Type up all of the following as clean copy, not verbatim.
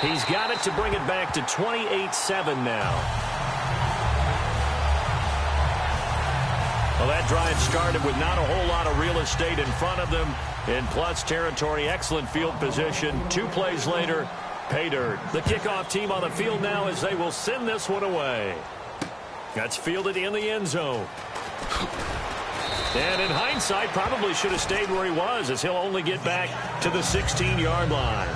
He's got it to bring it back to 28-7 now. Well, that drive started with not a whole lot of real estate in front of them. In plus territory, excellent field position. 2 plays later, pay dirt. The kickoff team on the field now as they will send this one away. That's fielded in the end zone. And in hindsight, probably should have stayed where he was, as he'll only get back to the 16-yard line.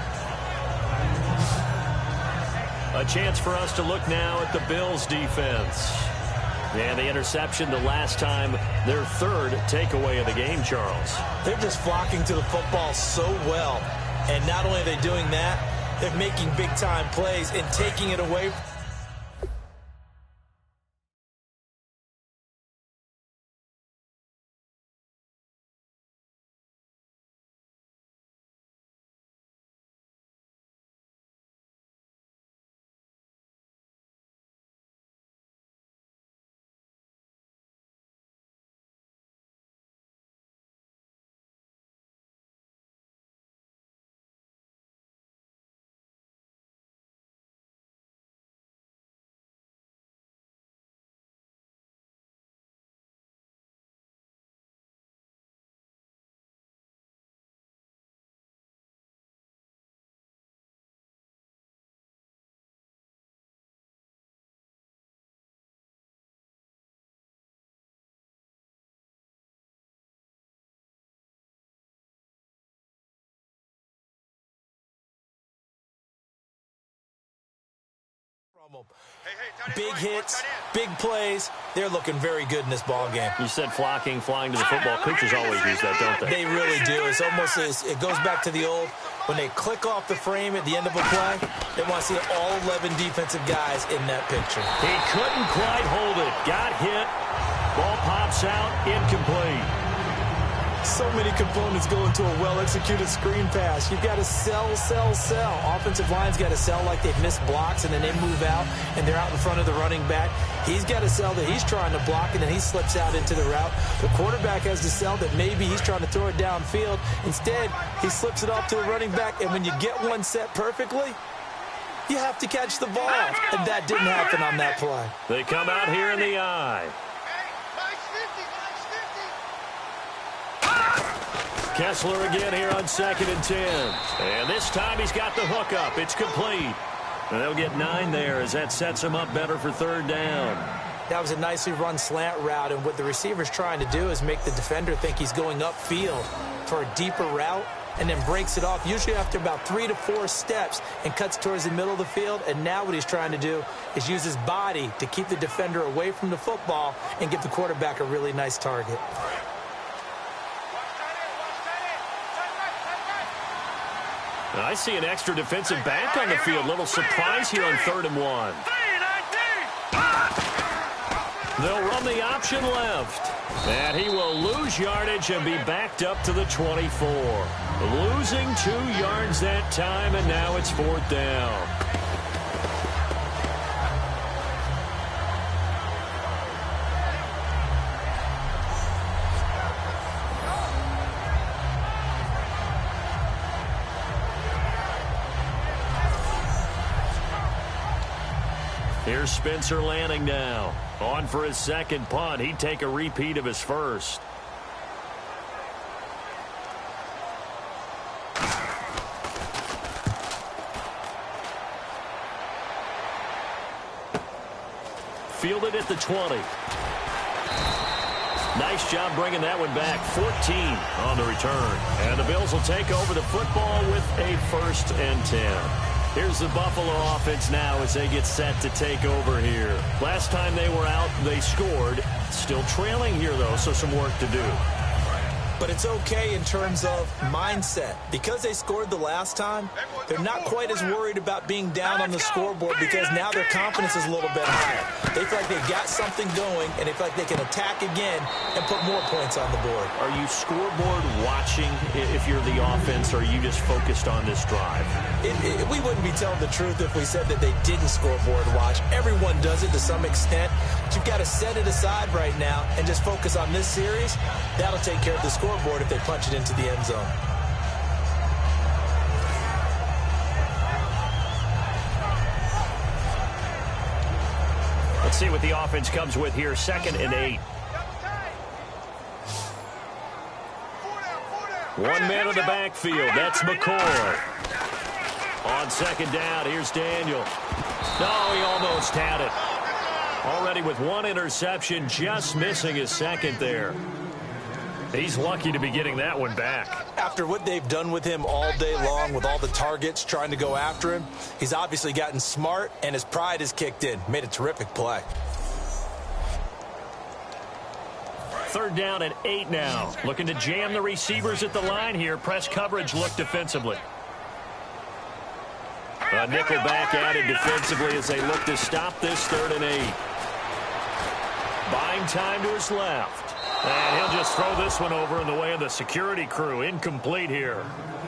A chance for us to look now at the Bills' defense. And the interception the last time, their third takeaway of the game, Charles. They're just flocking to the football so well. And not only are they doing that, they're making big-time plays and taking it away. Big hits, big plays. They're looking very good in this ball game. You said flocking, flying to the football. Coaches always use that, don't they? They really do. It's almost it goes back to the old, when they click off the frame at the end of a play, they want to see all 11 defensive guys in that picture. He couldn't quite hold it. Got hit. Ball pops out, incomplete. So many components go into a well-executed screen pass. You've got to sell. Offensive line's got to sell like they've missed blocks, and then they move out, and they're out in front of the running back. He's got to sell that he's trying to block, and then he slips out into the route. The quarterback has to sell that maybe he's trying to throw it downfield. Instead, he slips it off to the running back, and when you get one set perfectly, you have to catch the ball. And that didn't happen on that play. They come out here in the eye. Kessler again here on 2nd and 10. And this time he's got the hook up. It's complete. And they'll get 9 there as that sets him up better for 3rd down. That was a nicely run slant route, and what the receiver's trying to do is make the defender think he's going upfield for a deeper route, and then breaks it off, usually after about 3 to 4 steps, and cuts towards the middle of the field. And now what he's trying to do is use his body to keep the defender away from the football and give the quarterback a really nice target. I see an extra defensive back on the field. Little surprise here on 3rd and 1. They'll run the option left. And he will lose yardage and be backed up to the 24. Losing 2 yards that time, and now it's 4th down. Here's Spencer Lanning now. On for his 2nd punt. He'd take a repeat of his first. Fielded at the 20. Nice job bringing that one back. 14 on the return. And the Bills will take over the football with a 1st and 10. Here's the Buffalo offense now as they get set to take over here. Last time they were out, they scored. Still trailing here, though, so some work to do. But it's okay in terms of mindset. Because they scored the last time, they're not quite as worried about being down on the scoreboard, because now their confidence is a little bit higher. They feel like they've got something going, and they feel like they can attack again and put more points on the board. Are you scoreboard watching if you're the offense, or are you just focused on this drive? We wouldn't be telling the truth if we said that they didn't scoreboard watch. Everyone does it to some extent. But you've got to set it aside right now and just focus on this series. That'll take care of the scoreboard if they punch it into the end zone. Let's see what the offense comes with here. 2nd and 8. One man in the backfield. That's McCoy. On 2nd down, here's Daniel. No, he almost had it. Already with 1 interception, just missing his 2nd there. He's lucky to be getting that one back. After what they've done with him all day long, with all the targets trying to go after him, he's obviously gotten smart, and his pride has kicked in. Made a terrific play. 3rd down and 8 now. Looking to jam the receivers at the line here. Press coverage look defensively. A nickel back added defensively as they look to stop this 3rd and 8. Buying time to his left. And he'll just throw this one over in the way of the security crew. Incomplete here.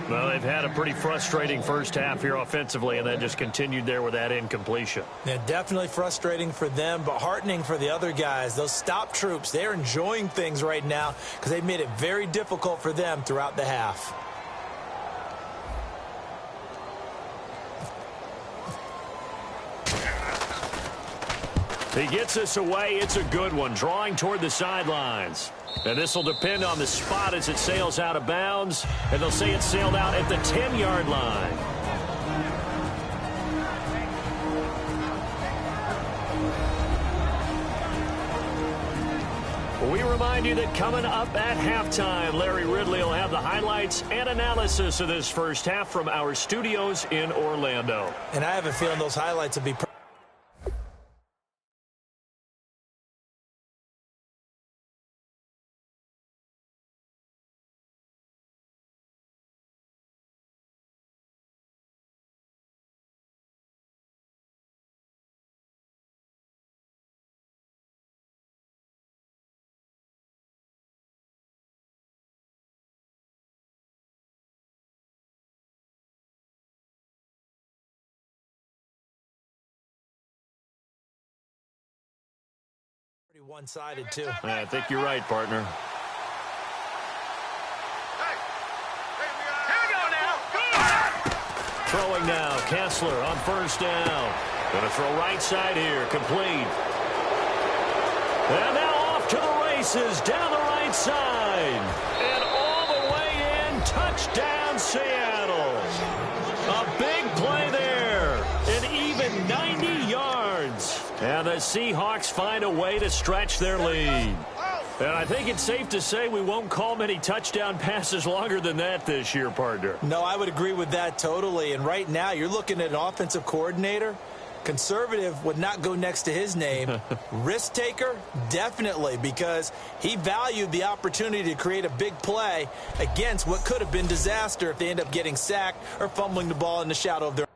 Well, they've had a pretty frustrating first half here offensively, and that just continued there with that incompletion. Yeah, definitely frustrating for them, but heartening for the other guys. Those stop troops, they're enjoying things right now because they've made it very difficult for them throughout the half. He gets this away. It's a good one, drawing toward the sidelines. And this will depend on the spot as it sails out of bounds. And they'll say it sailed out at the 10-yard line. We remind you that coming up at halftime, Larry Ridley will have the highlights and analysis of this first half from our studios in Orlando. And I have a feeling those highlights will be pretty one-sided, too. I think you're right, partner. Throwing now, Kessler on 1st down. Going to throw right side here, complete. And now off to the races, down the right side. And all the way in, touchdown Seattle. A big play there, and even 90 yards. And the Seahawks find a way to stretch their lead. And I think it's safe to say we won't call many touchdown passes longer than that this year, partner. No, I would agree with that totally. And right now, you're looking at an offensive coordinator. Conservative would not go next to his name. Risk taker, definitely, because he valued the opportunity to create a big play against what could have been disaster if they end up getting sacked or fumbling the ball in the shadow of their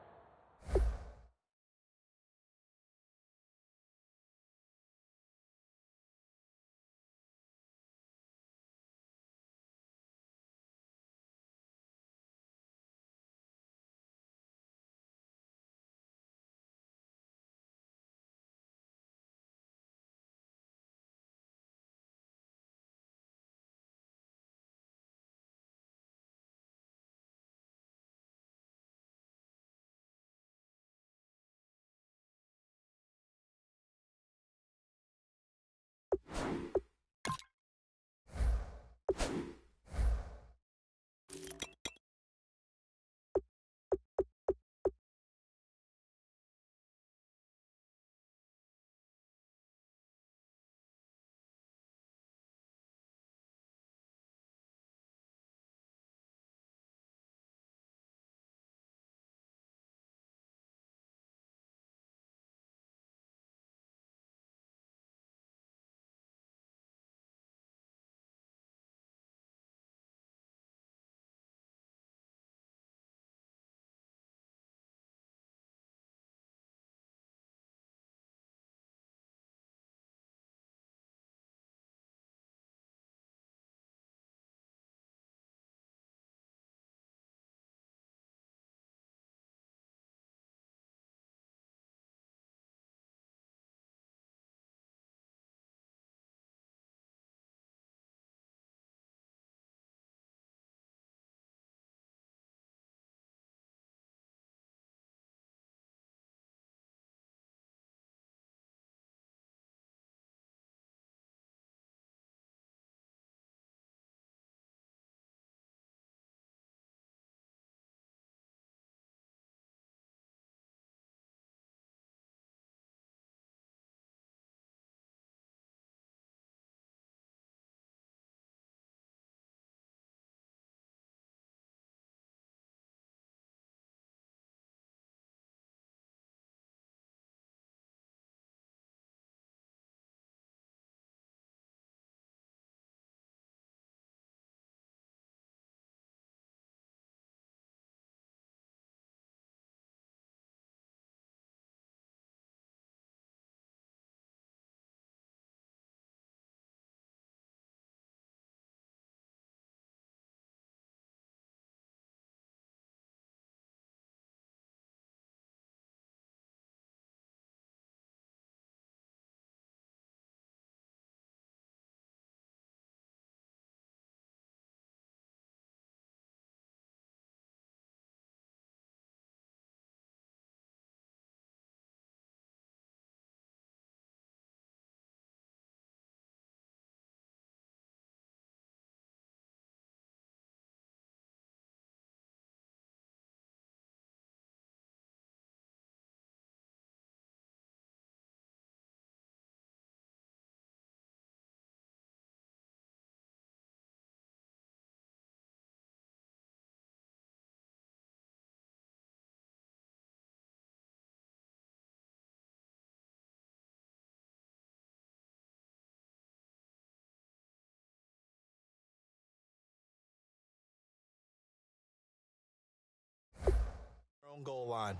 own goal line.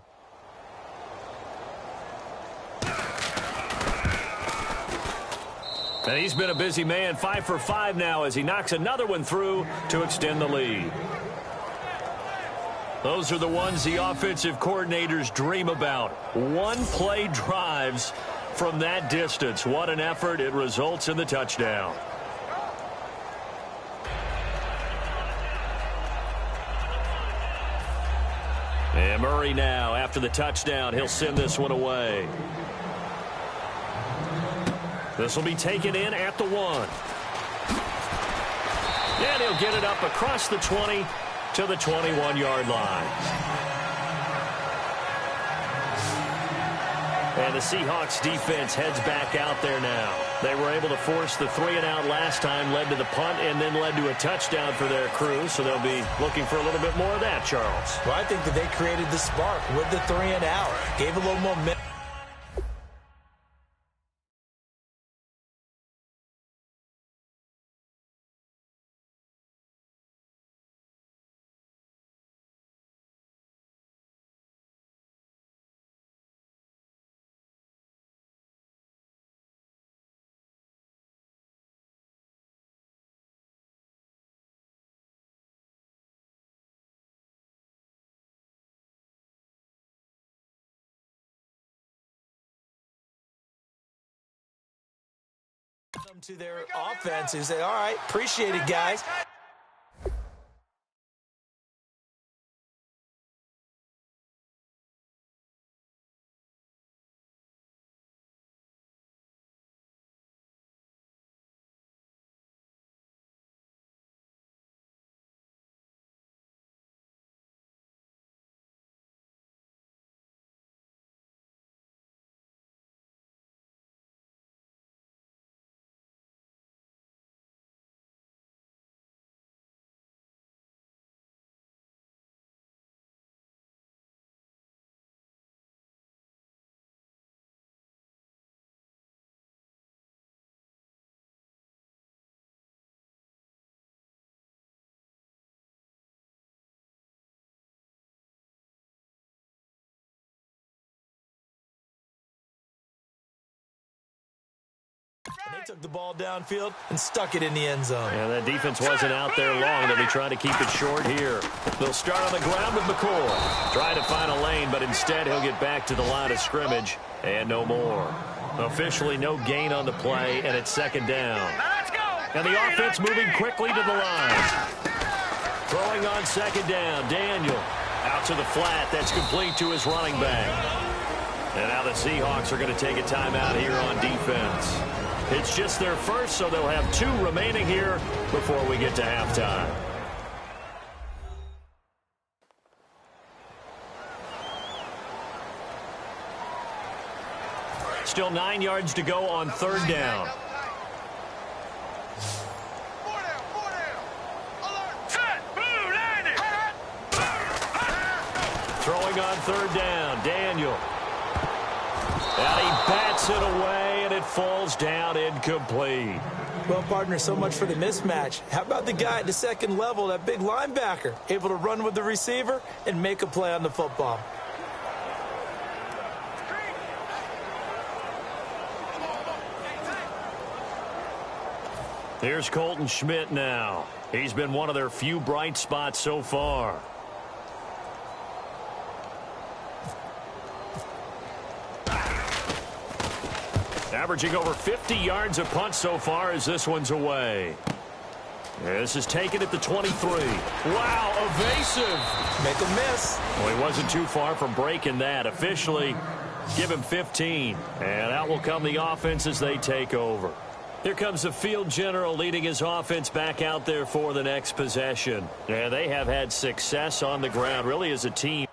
And he's been a busy man, 5 for 5 now as he knocks another one through to extend the lead. Those are the ones the offensive coordinators dream about. One-play drives from that distance. What an effort. It results in the touchdown. And Murray now, after the touchdown, he'll send this one away. This will be taken in at the 1. And he'll get it up across the 20 to the 21-yard line. And the Seahawks defense heads back out there now. They were able to force the 3-and-out last time, led to the punt, and then led to a touchdown for their crew. So they'll be looking for a little bit more of that, Charles. Well, I think that they created the spark with the 3-and-out. Gave a little momentum. To their offense who say, all right, appreciate it, guys. And they took the ball downfield and stuck it in the end zone. And that defense wasn't out there long. They'll be trying to keep it short here. They'll start on the ground with McCoy. Trying to find a lane, but instead he'll get back to the line of scrimmage and no more. Officially no gain on the play, and it's second down. And the offense moving quickly to the line. Throwing on second down, Daniel. Out to the flat. That's complete to his running back. And now the Seahawks are going to take a timeout here on defense. It's just their first, so they'll have 2 remaining here before we get to halftime. Still 9 yards to go on third down. Throwing on third down, Daniel. And he bats it away, and it falls down incomplete. Well, partner, so much for the mismatch. How about the guy at the second level, that big linebacker, able to run with the receiver and make a play on the football? Here's Colton Schmidt now. He's been one of their few bright spots so far. Averaging over 50 yards a punt so far as this one's away. This is taken at the 23. Wow, evasive. Make a miss. Well, he wasn't too far from breaking that. Officially, give him 15. And out will come the offense as they take over. Here comes the field general leading his offense back out there for the next possession. Yeah, they have had success on the ground, really, as a team.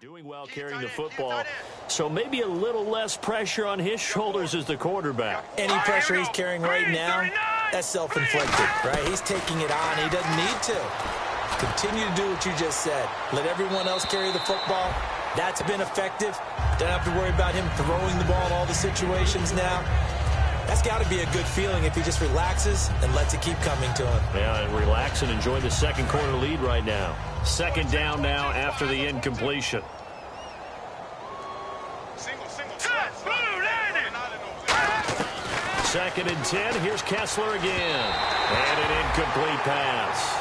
Doing well carrying the football, so maybe a little less pressure on his shoulders as the quarterback. Any pressure he's carrying right now, that's self-inflicted, right? He's taking it on. He doesn't need to. Continue to do what you just said. Let everyone else carry the football. That's been effective. Don't have to worry about him throwing the ball in all the situations now. That's got to be a good feeling if he just relaxes and lets it keep coming to him. Yeah, and relax and enjoy the second quarter lead right now. Second down now after the incompletion. Second and 10. Here's Kessler again. And an incomplete pass.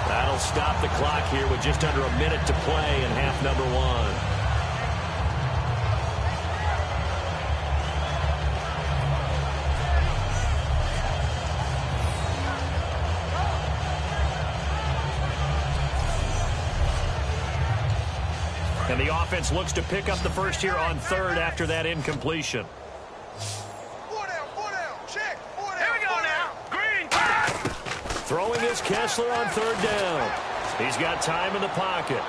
That'll stop the clock here with just under a minute to play in half number one. And the offense looks to pick up the first here on third after that incompletion. Throwing is Kessler on third down. He's got time in the pocket.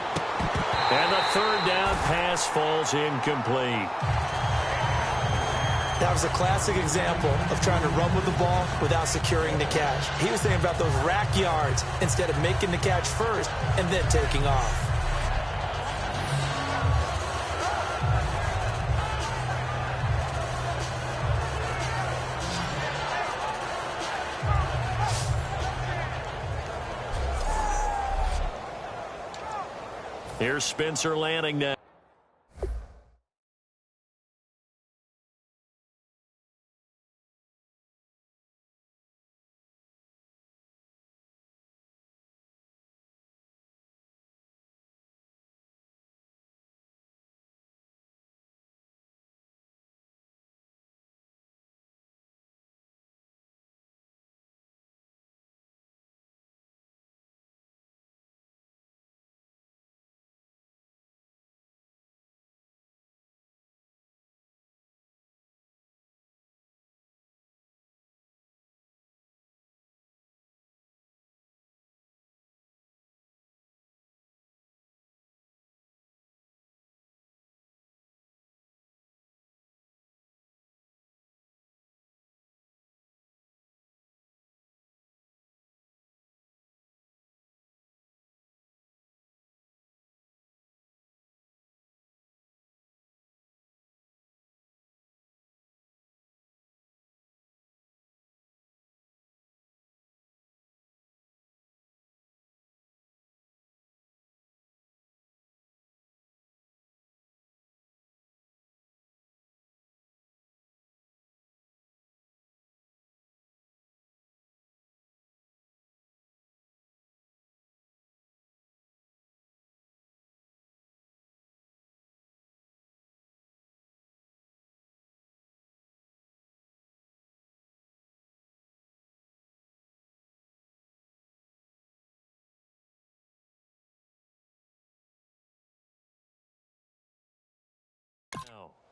And the third down pass falls incomplete. That was a classic example of trying to run with the ball without securing the catch. He was thinking about those rack yards instead of making the catch first and then taking off. Here's Spencer Lanning now.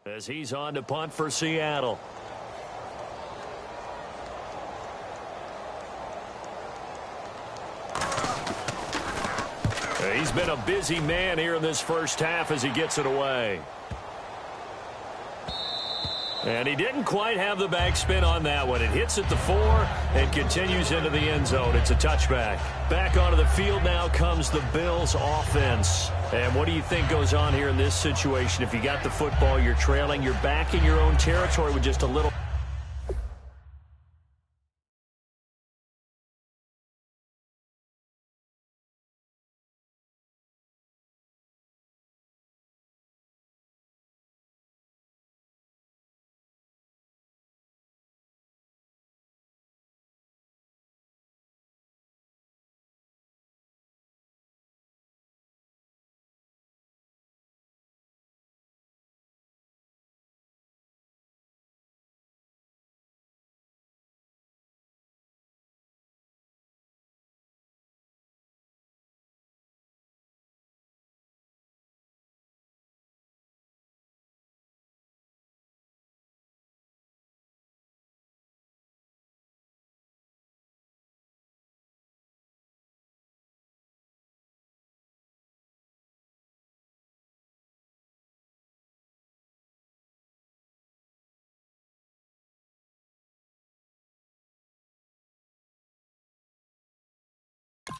As he's on to punt for Seattle. He's been a busy man here in this first half as he gets it away. And he didn't quite have the backspin on that one. It hits at the 4 and continues into the end zone. It's a touchback. Back onto the field now comes the Bills offense. And what do you think goes on here in this situation? If you got the football, you're trailing, you're back in your own territory with just a little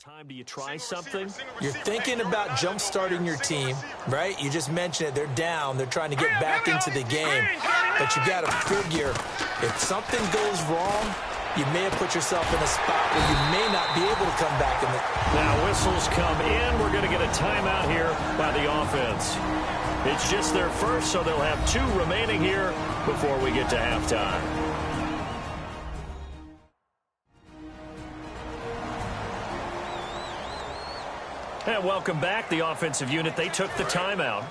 time do you try something? You're thinking about jump-starting your team, right? You just mentioned it. They're down. They're trying to get back into the game. But you got to figure if something goes wrong, you may have put yourself in a spot where you may not be able to come back. Now whistles come in. We're going to get a timeout here by the offense. It's just their first, so they'll have 2 remaining here before we get to halftime. And welcome back, the offensive unit. They took the timeout.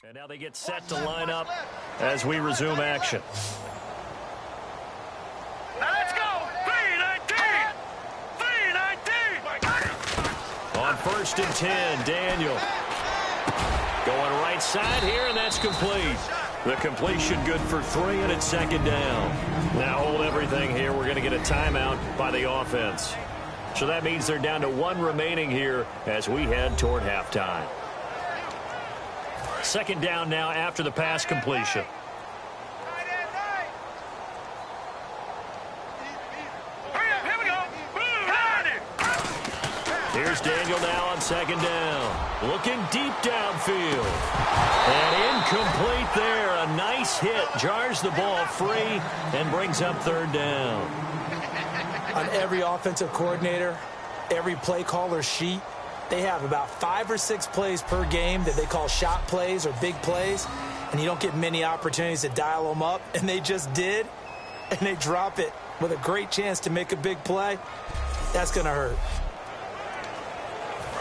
And now they get set to line up as we resume action. Now let's go! 3-19! 3-19! On 1st and 10, Daniel. Going right side here, and that's complete. The completion good for 3, and it's 2nd down. Now hold everything here. We're going to get a timeout by the offense. So that means they're down to 1 remaining here as we head toward halftime. 2nd down now after the pass completion. Here's Daniel now on 2nd down. Looking deep downfield. And incomplete there. A nice hit. Jars the ball free and brings up 3rd down. On every offensive coordinator, every play caller sheet, they have about 5 or 6 plays per game that they call shot plays or big plays, and you don't get many opportunities to dial them up, and they just did, and they drop it with a great chance to make a big play. That's going to hurt.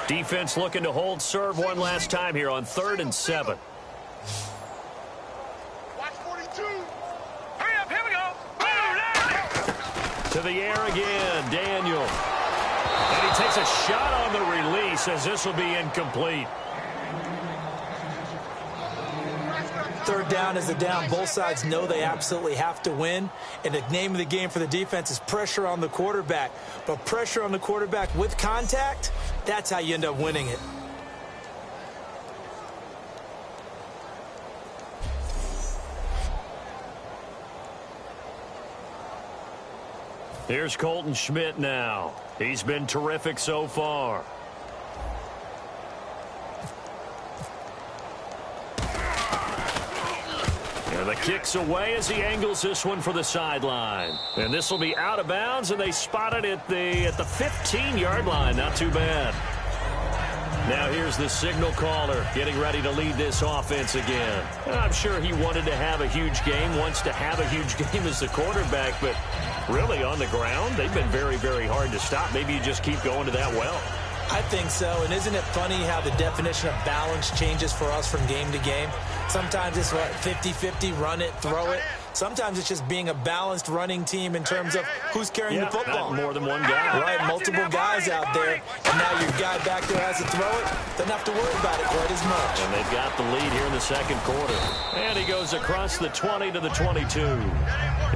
Defense looking to hold serve one last time here on 3rd and 7. Watch 42. Hurry up, here we go. To the air again, Daniel. And he takes a shot on the release as this will be incomplete. 3rd down is the down. Both sides know they absolutely have to win. And the name of the game for the defense is pressure on the quarterback. But pressure on the quarterback with contact, that's how you end up winning it. Here's Colton Schmidt now. He's been terrific so far. And the kick's away as he angles this one for the sideline. And this will be out of bounds, and they spot it at the 15-yard line. Not too bad. Now here's the signal caller getting ready to lead this offense again. I'm sure he wanted to have a huge game, wants to have a huge game as the quarterback, but really on the ground, they've been very, very hard to stop. Maybe you just keep going to that well. I think so, and isn't it funny how the definition of balance changes for us from game to game? Sometimes it's 50-50, run it, throw it. Sometimes it's just being a balanced running team in terms of who's carrying the football. Not more than one guy. Right, multiple guys out there, and now your guy back there has to throw it. Doesn't have to worry about it quite as much. And they've got the lead here in the second quarter. And he goes across the 20 to the 22.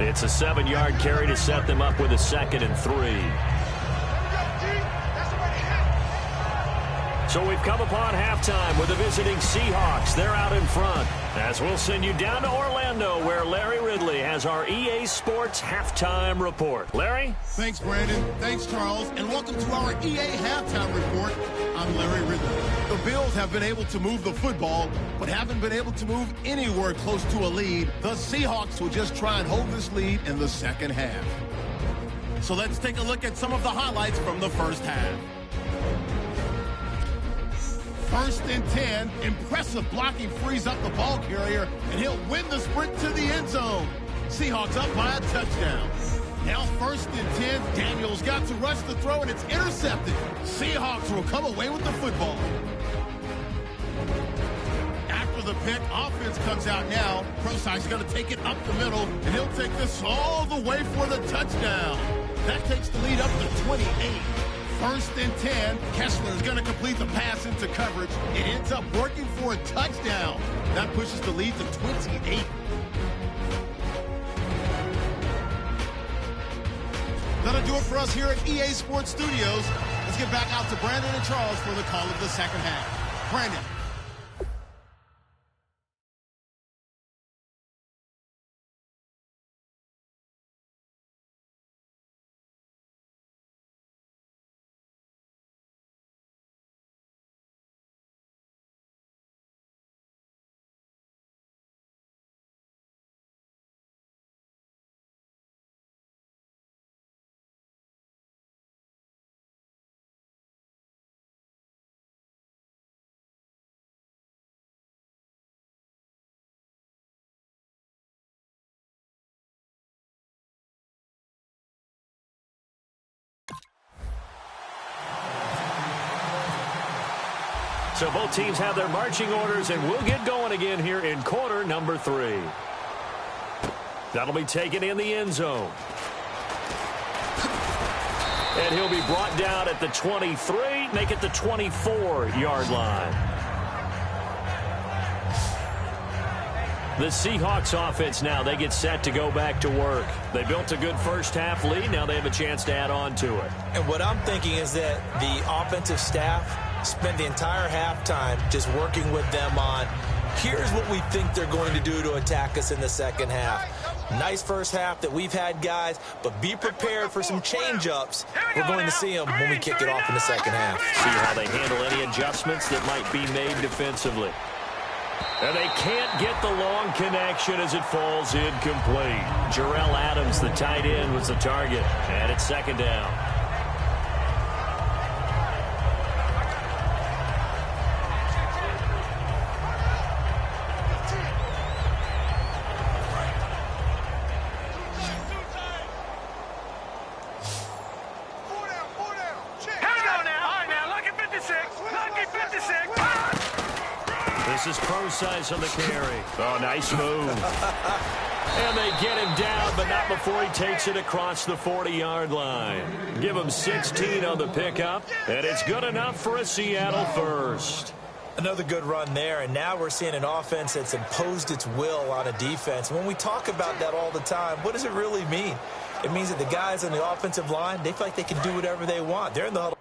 It's a 7-yard carry to set them up with a 2nd and 3. So we've come upon halftime with the visiting Seahawks. They're out in front. As we'll send you down to Orlando, where Larry Ridley has our EA Sports Halftime Report. Larry? Thanks, Brandon. Thanks, Charles. And welcome to our EA Halftime Report. I'm Larry Ridley. The Bills have been able to move the football, but haven't been able to move anywhere close to a lead. The Seahawks will just try and hold this lead in the second half. So let's take a look at some of the highlights from the first half. 1st and 10, impressive blocking frees up the ball carrier, and he'll win the sprint to the end zone. Seahawks up by a touchdown. Now 1st and 10, Daniels got to rush the throw, and it's intercepted. Seahawks will come away with the football. After the pick, offense comes out now. Prosai's going to take it up the middle, and he'll take this all the way for the touchdown. That takes the lead up to 28. 1st and 10, Kessler is going to complete the pass into coverage. It ends up working for a touchdown. That pushes the lead to 28. That'll do it for us here at EA Sports Studios. Let's get back out to Brandon and Charles for the call of the second half. Brandon. So both teams have their marching orders, and we'll get going again here in quarter number 3. That'll be taken in the end zone. And he'll be brought down at the 23, make it the 24-yard line. The Seahawks offense now, they get set to go back to work. They built a good first half lead. Now they have a chance to add on to it. And what I'm thinking is that the offensive staff spent the entire halftime just working with them on, here's what we think they're going to do to attack us in the second half. Nice first half that we've had, guys, but be prepared for some change-ups. We're going to see them when we kick it off in the second half. See how they handle any adjustments that might be made defensively. And they can't get the long connection as it falls incomplete. Jarrell Adams, the tight end, was the target, and it's second down. This is Prosai's on the carry. Oh, nice move. And they get him down, but not before he takes it across the 40-yard line. Give him 16 on the pickup, and it's good enough for a Seattle first. Another good run there, and now we're seeing an offense that's imposed its will on a defense. When we talk about that all the time, what does it really mean? It means that the guys on the offensive line, they feel like they can do whatever they want. They're in the huddle.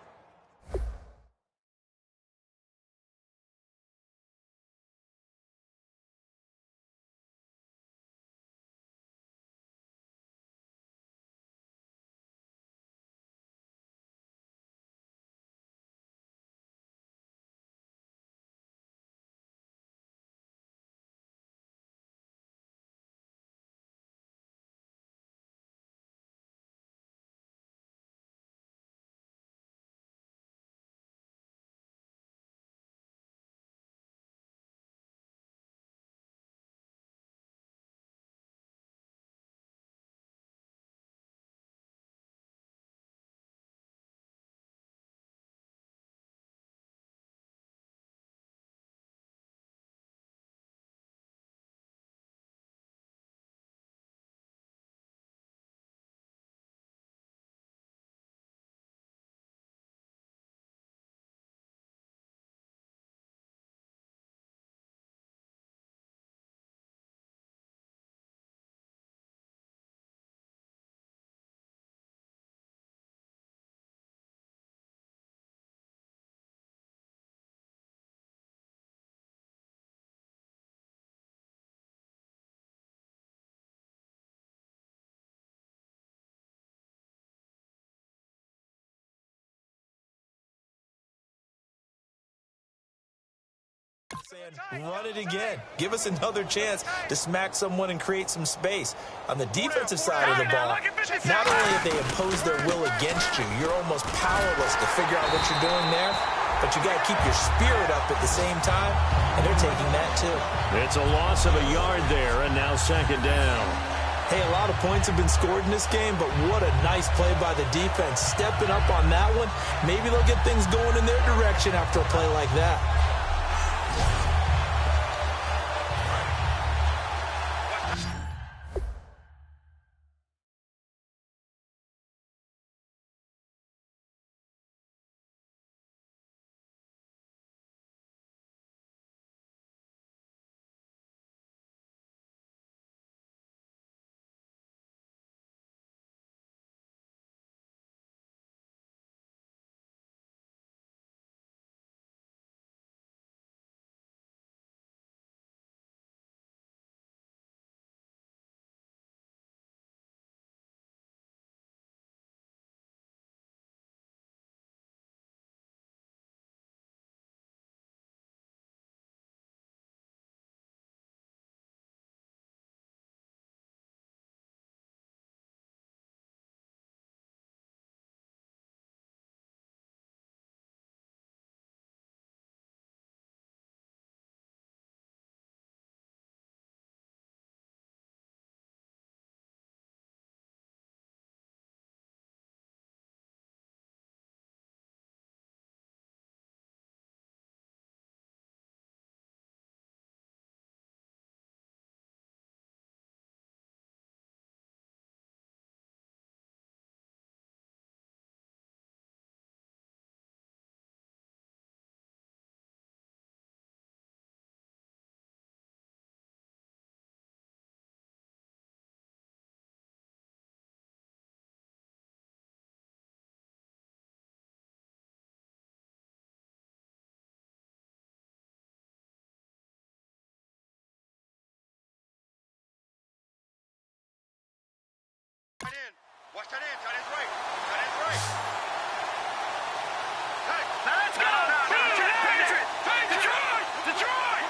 Run it again. Give us another chance to smack someone and create some space. On the defensive side of the ball, not only have they imposed their will against you, you're almost powerless to figure out what you're doing there, but you got to keep your spirit up at the same time, and they're taking that too. It's a loss of a yard there, and now second down. Hey, a lot of points have been scored in this game, but what a nice play by the defense. Stepping up on that one, maybe they'll get things going in their direction after a play like that. Watch that end. Tight end's right. Tight end's right. Let's go. Detroit.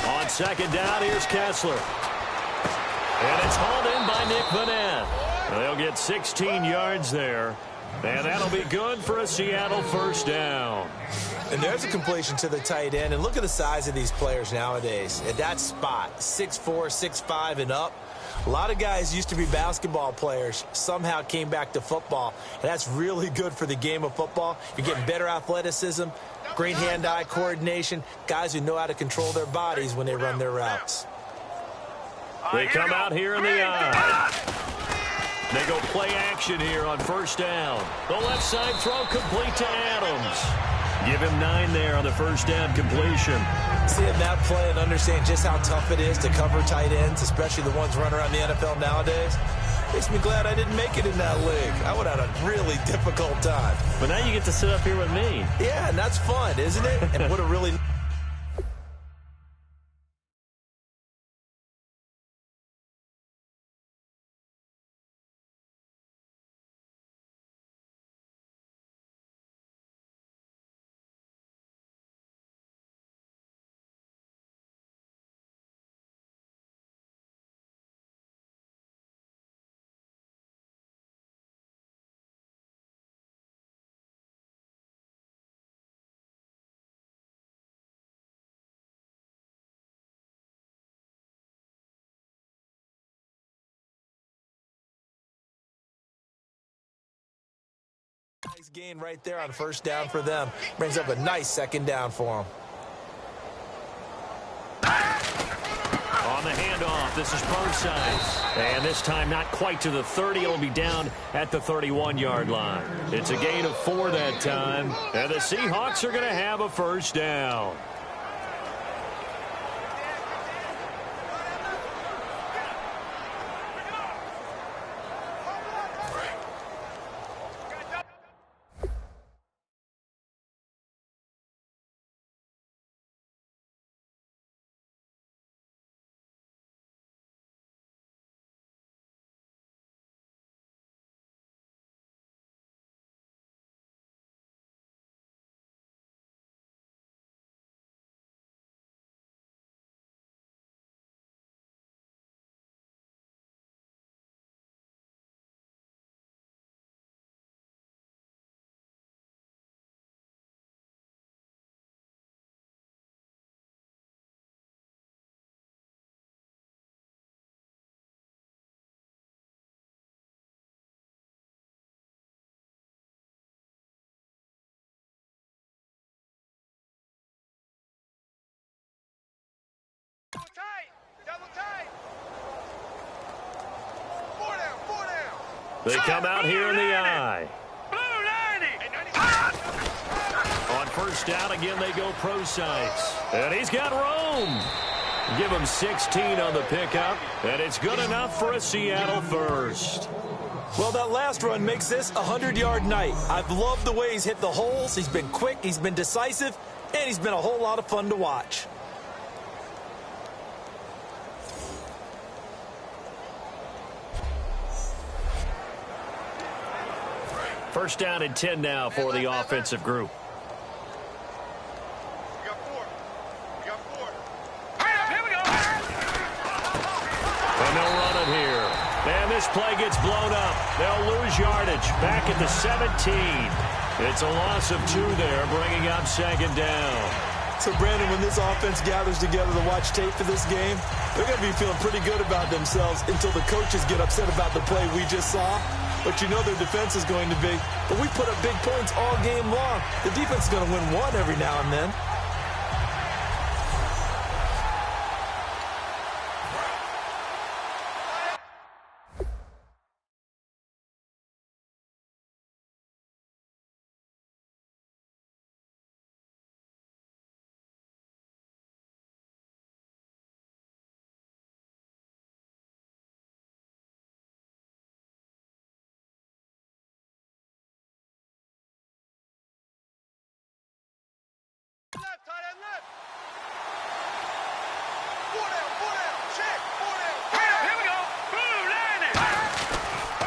On second down, here's Kessler. And it's hauled in by Nick Vanette. They'll get 16 yards there. And that'll be good for a Seattle first down. And there's a completion to the tight end. And look at the size of these players nowadays. At that spot, 6'4", 6'5", and up. A lot of guys used to be basketball players, somehow came back to football, and that's really good for the game of football. You're getting better athleticism, great hand-eye coordination, guys who know how to control their bodies when they run their routes. They come out here in the eye. They go play action here on first down. The left side throw complete to Adams. Give him 9 there on the first down completion. Seeing that play and understand just how tough it is to cover tight ends, especially the ones running around the NFL nowadays, makes me glad I didn't make it in that league. I would have had a really difficult time. But now you get to sit up here with me. Yeah, and that's fun, isn't it? And what a really... Nice gain right there on first down for them. Brings up a nice second down for them. On the handoff, this is Burnside. And this time not quite to the 30. It'll be down at the 31-yard line. It's a gain of 4 that time. And the Seahawks are going to have a first down. They come out here in the eye. On first down, again, they go pro sites. And he's got room. Give him 16 on the pickup, and it's good enough for a Seattle first. Well, that last run makes this a 100-yard night. I've loved the way he's hit the holes. He's been quick, he's been decisive, and he's been a whole lot of fun to watch. First down and 10 now for the offensive group. And they'll run it here. And this play gets blown up. They'll lose yardage. Back at the 17. It's a loss of 2 there, bringing up second down. So, Brandon, when this offense gathers together to watch tape for this game, they're going to be feeling pretty good about themselves until the coaches get upset about the play we just saw. But you know their defense is going to be. But we put up big points all game long. The defense is going to win one every now and then.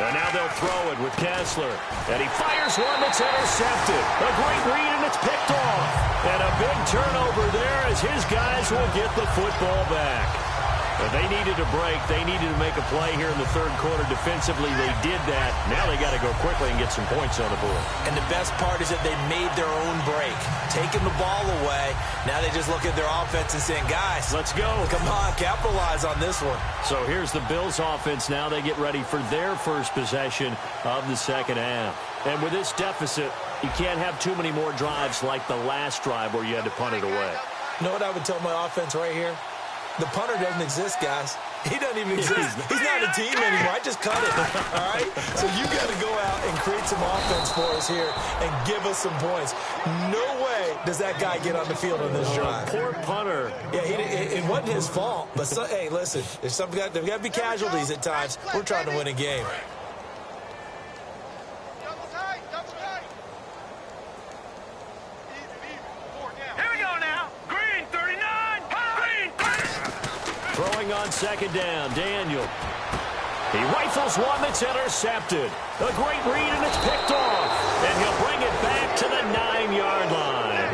And now they'll throw it with Kessler. And he fires one that's intercepted. A great read, and it's picked off. And a big turnover there as his guys will get the football back. And they needed a break. They needed to make a play here in the third quarter defensively. They did that. Now they got to go quickly and get some points on the board. And the best part is that they made their own break. Taking the ball away. Now they just look at their offense and saying, guys, let's go. Come on, capitalize on this one. So here's the Bills offense now. They get ready for their first possession of the second half. And with this deficit, you can't have too many more drives like the last drive where you had to punt it away. You know what I would tell my offense right here? The punter doesn't exist, guys. He doesn't even exist. He's not a team anymore. I just cut it. All right? So you got to go out and create some offense for us here and give us some points. No way does that guy get on the field on this drive. Poor punter. Yeah, it wasn't his fault. But, hey, listen, there's got to be casualties at times. We're trying to win a game. Throwing on second down, Daniel. He rifles one that's intercepted. A great read, and it's picked off. And he'll bring it back to the 9-yard line.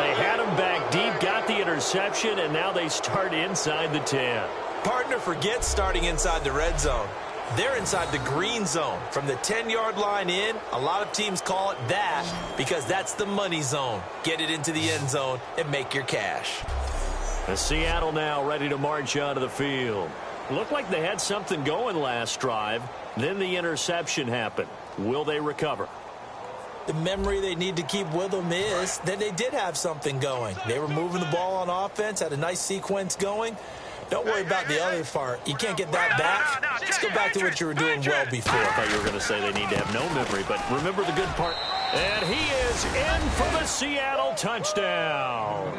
They had him back deep, got the interception, and now they start inside the 10. Partner forgets starting inside the red zone. They're inside the green zone. From the 10-yard line in, a lot of teams call it that because that's the money zone. Get it into the end zone and make your cash. And Seattle now ready to march onto the field. Looked like they had something going last drive. Then the interception happened. Will they recover? The memory they need to keep with them is that they did have something going. They were moving the ball on offense, had a nice sequence going. Don't worry about the other part. You can't get that back. Let's go back to what you were doing well before. I thought you were going to say they need to have no memory, but remember the good part. And he is in for the Seattle touchdown.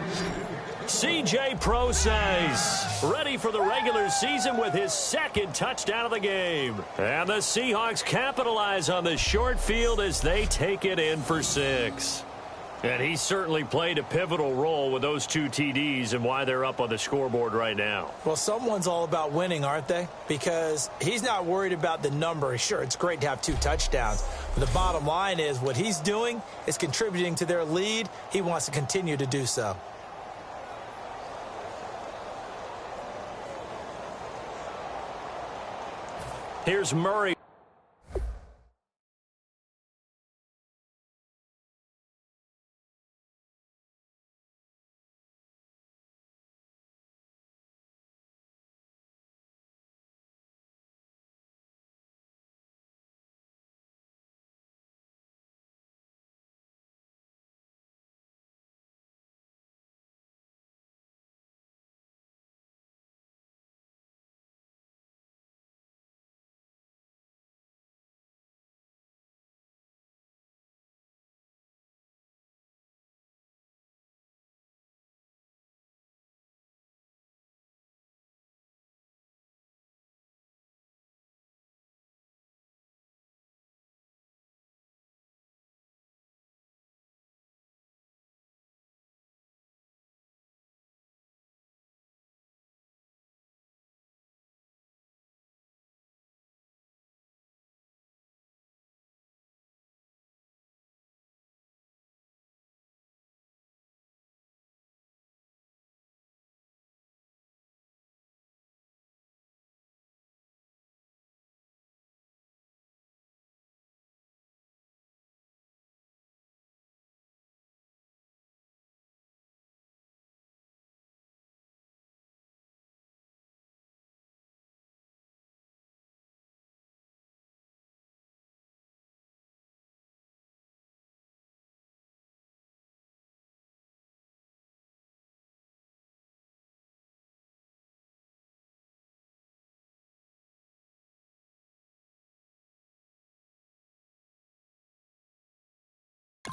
C.J. Prosise ready for the regular season with his second touchdown of the game. And the Seahawks capitalize on the short field as they take it in for 6. And he certainly played a pivotal role with those 2 TDs and why they're up on the scoreboard right now. Well, someone's all about winning, aren't they? Because he's not worried about the number. Sure, it's great to have 2 touchdowns. But the bottom line is what he's doing is contributing to their lead. He wants to continue to do so. Here's Murray.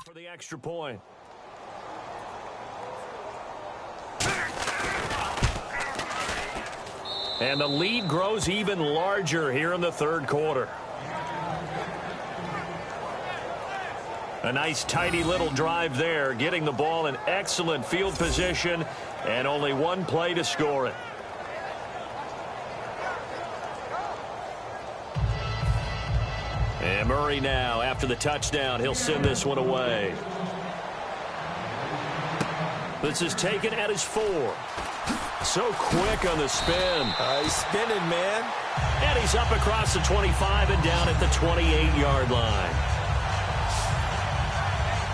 for the extra point. And the lead grows even larger here in the third quarter. A nice, tidy little drive there, getting the ball in excellent field position, and only one play to score it. And Murray now, after the touchdown, he'll send this one away. This is taken at his 4. So quick on the spin. He's spinning, man. And he's up across the 25 and down at the 28-yard line.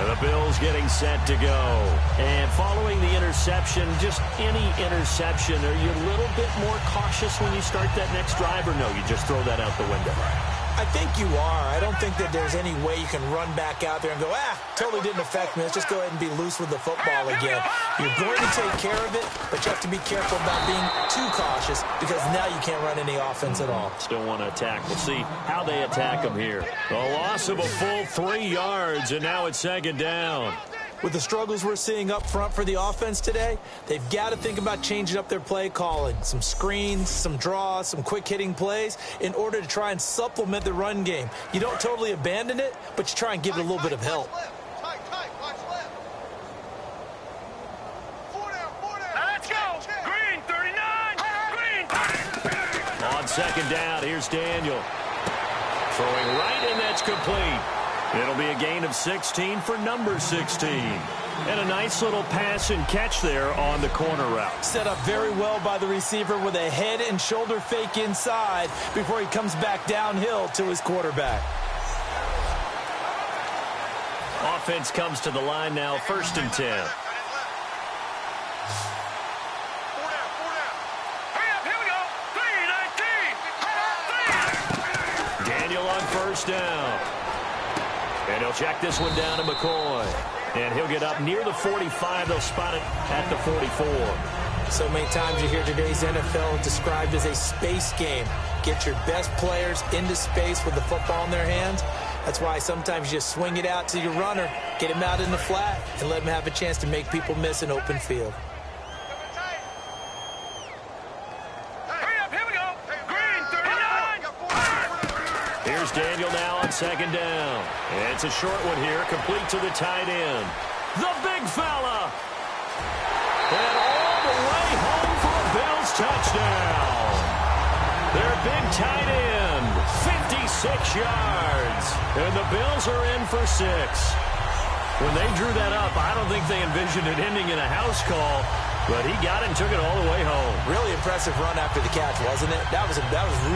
And the Bills getting set to go. And following the interception, just any interception, are you a little bit more cautious when you start that next drive, or no, you just throw that out the window? I think you are. I don't think that there's any way you can run back out there and go, totally didn't affect me. Let's just go ahead and be loose with the football again. You're going to take care of it, but you have to be careful about being too cautious because now you can't run any offense at all. Still want to attack. We'll see how they attack them here. A loss of a full 3 yards, and now it's second down. With the struggles we're seeing up front for the offense today, they've got to think about changing up their play calling. Some screens, some draws, some quick-hitting plays in order to try and supplement the run game. You don't totally abandon it, but you try and give it a little bit of help. Let's go! Green 39! Green! On second down, here's Daniel. Throwing right, and that's complete. It'll be a gain of 16 for number 16. And a nice little pass and catch there on the corner route. Set up very well by the receiver with a head and shoulder fake inside before he comes back downhill to his quarterback. Offense comes to the line now, 1st and 10. Daniel on 1st down. And he'll check this one down to McCoy. And he'll get up near the 45. They'll spot it at the 44. So many times you hear today's NFL described as a space game. Get your best players into space with the football in their hands. That's why sometimes you just swing it out to your runner, get him out in the flat, and let him have a chance to make people miss an open field. Here's Daniel now on second down. And it's a short one here, complete to the tight end. The big fella. And all the way home for a Bills touchdown. Their big tight end, 56 yards. And the Bills are in for 6. When they drew that up, I don't think they envisioned it ending in a house call. But he got it and took it all the way home. Really impressive run after the catch, wasn't it? That was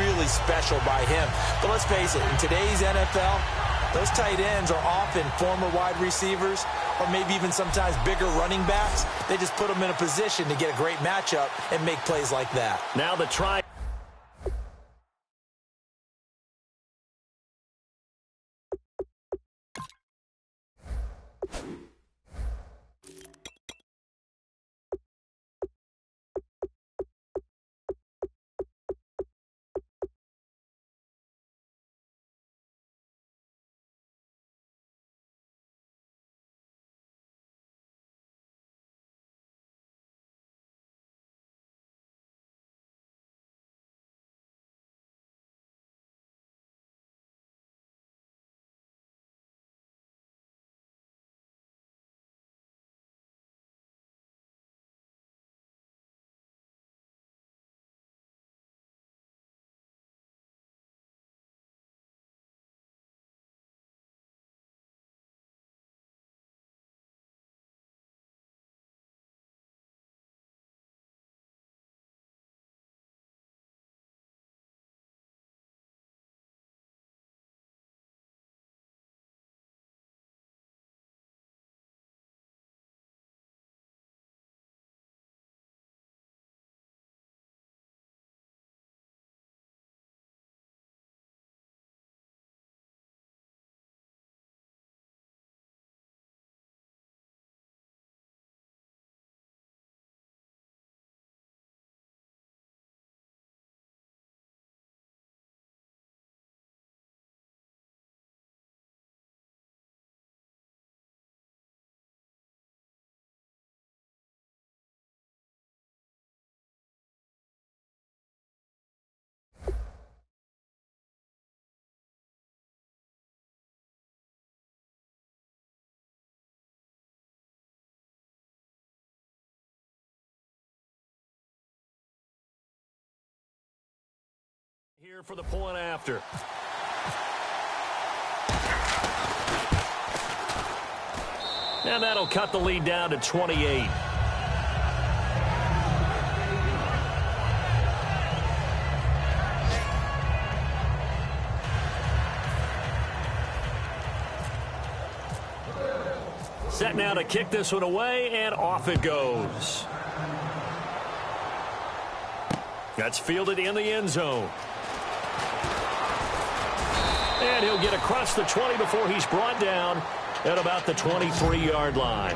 really special by him. But let's face it, in today's NFL, those tight ends are often former wide receivers or maybe even sometimes bigger running backs. They just put them in a position to get a great matchup and make plays like that. Now the try. Here for the point after. And that'll cut the lead down to 28. Set now to kick this one away, and off it goes. That's fielded in the end zone. And he'll get across the 20 before he's brought down at about the 23-yard line.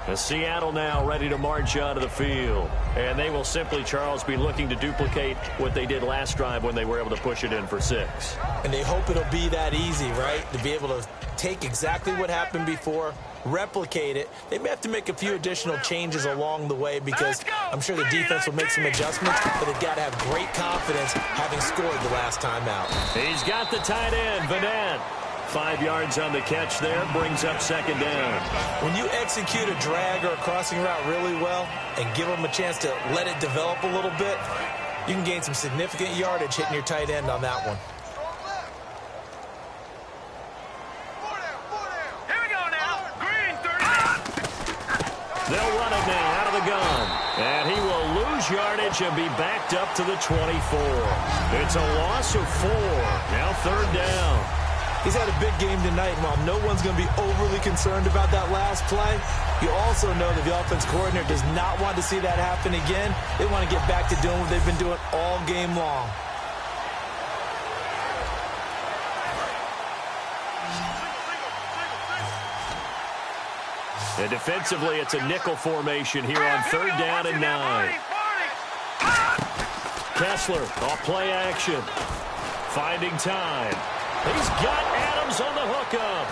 And Seattle now ready to march out of the field. And they will simply, Charles, be looking to duplicate what they did last drive when they were able to push it in for 6. And they hope it'll be that easy, right? To be able to take exactly what happened before, replicate it. They may have to make a few additional changes along the way because I'm sure the defense will make some adjustments, but they've got to have great confidence having scored the last time out. He's got the tight end, Vanette. 5 yards on the catch there, brings up second down. When you execute a drag or a crossing route really well and give them a chance to let it develop a little bit, you can gain some significant yardage hitting your tight end on that one. Here we go now. Green, 30. They'll run it now out of the gun. And he will lose yardage and be backed up to the 24. It's a loss of 4. Now third down. He's had a big game tonight, and while no one's going to be overly concerned about that last play, you also know that the offense coordinator does not want to see that happen again. They want to get back to doing what they've been doing all game long. And defensively, it's a nickel formation here on third down and 9. Kessler off play action. Finding time. He's got Adams on the hookup.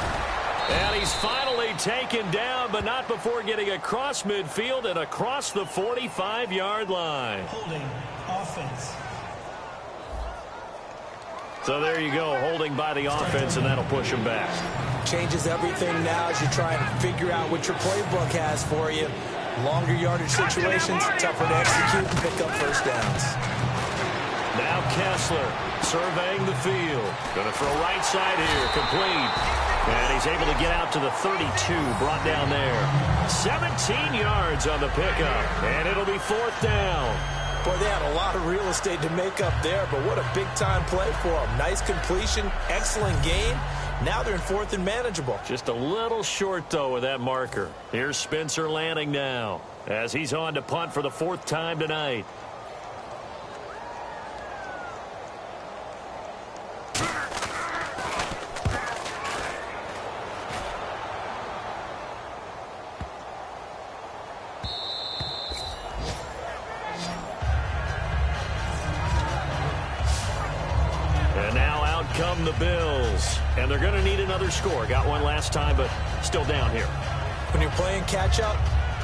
And he's finally taken down, but not before getting across midfield and across the 45-yard line. Holding offense. So there you go, holding by the offense, and that'll push him back. Changes everything now as you try and figure out what your playbook has for you. Longer yardage situations, tougher to execute and pick up first downs. Now Kessler surveying the field. Going to throw right side here, complete. And he's able to get out to the 32, brought down there. 17 yards on the pickup, and it'll be fourth down. Boy, they had a lot of real estate to make up there, but what a big-time play for them. Nice completion, excellent gain. Now they're in fourth and manageable. Just a little short, though, with that marker. Here's Spencer Lanning now as he's on to punt for the 4th time tonight. Come the Bills, and they're going to need another score. Got one last time, but still down here. When you're playing catch-up,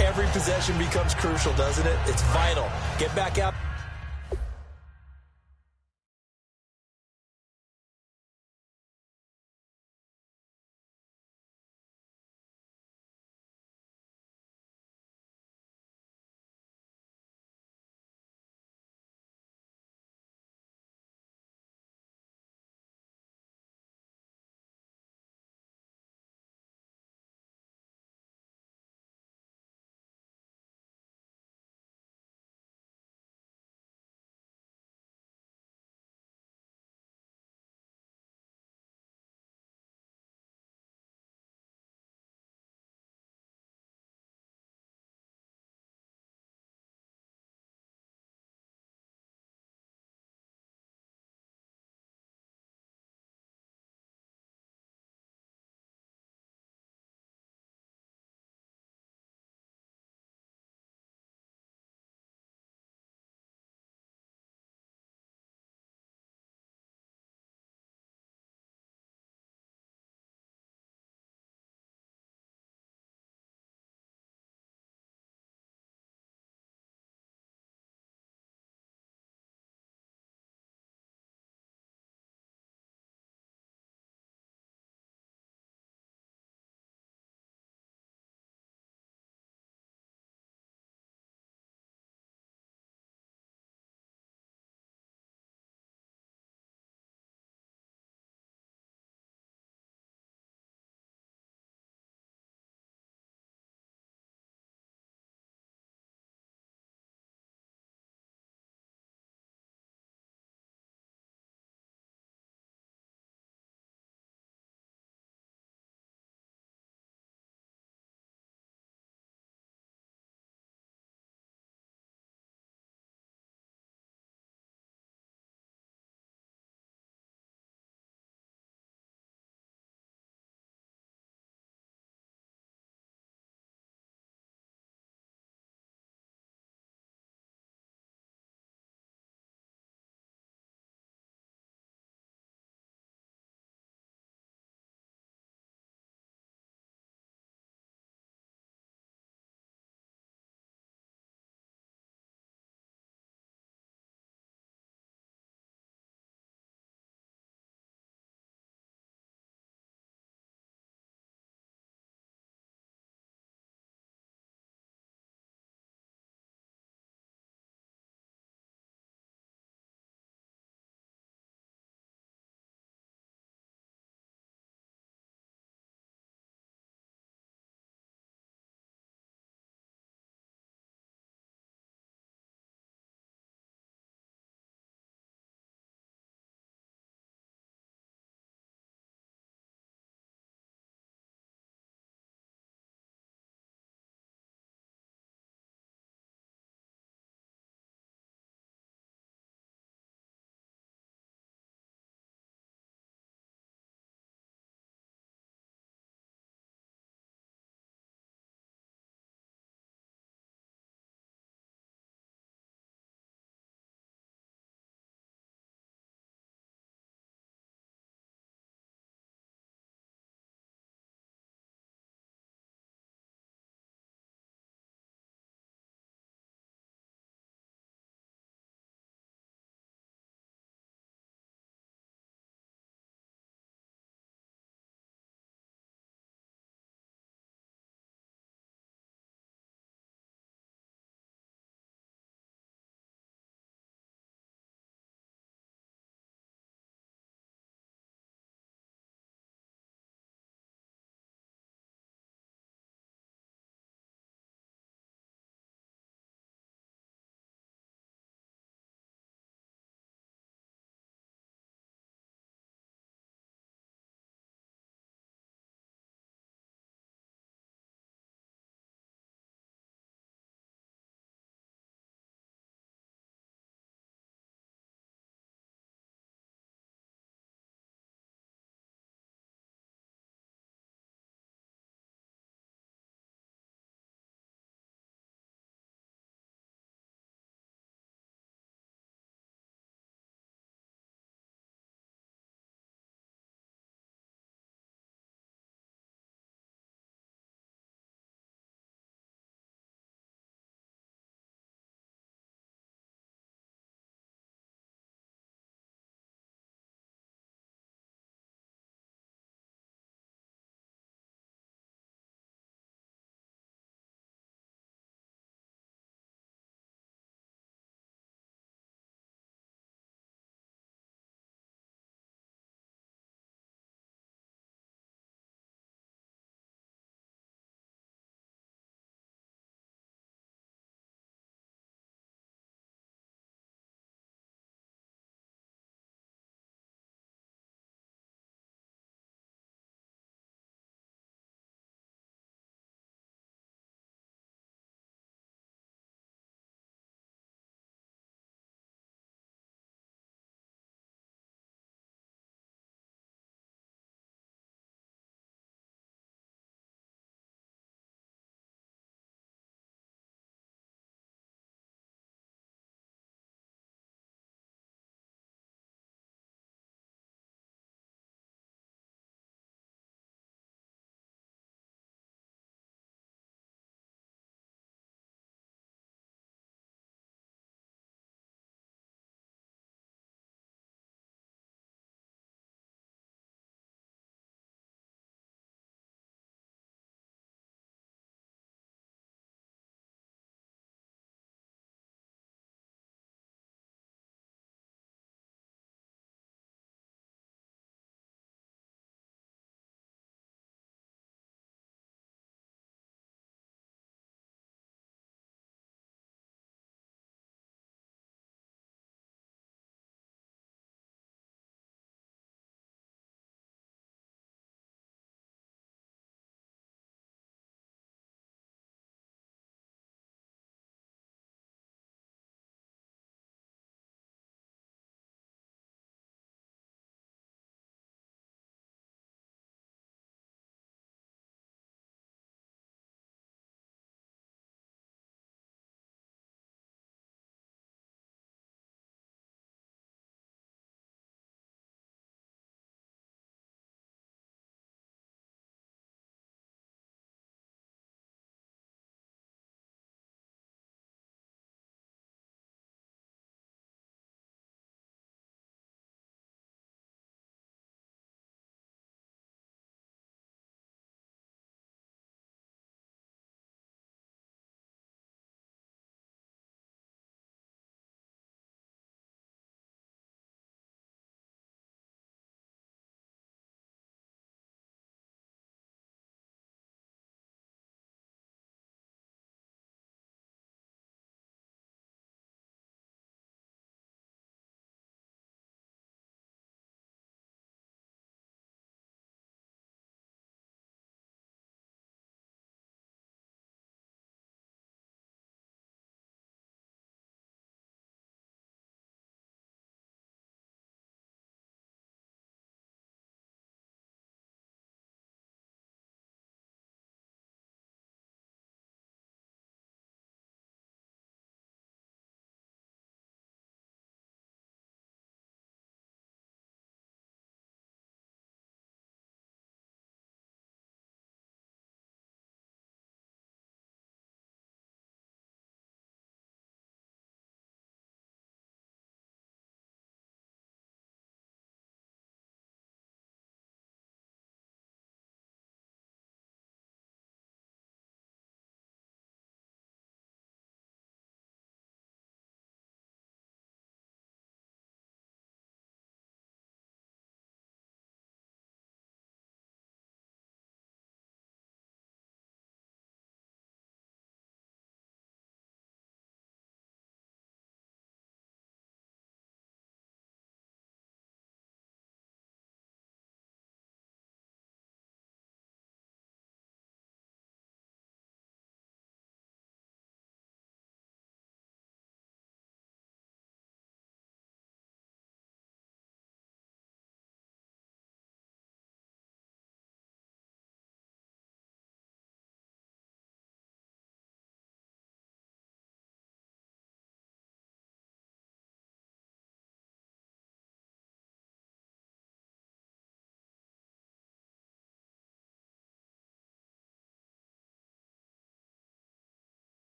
every possession becomes crucial, doesn't it? It's vital. Get back out.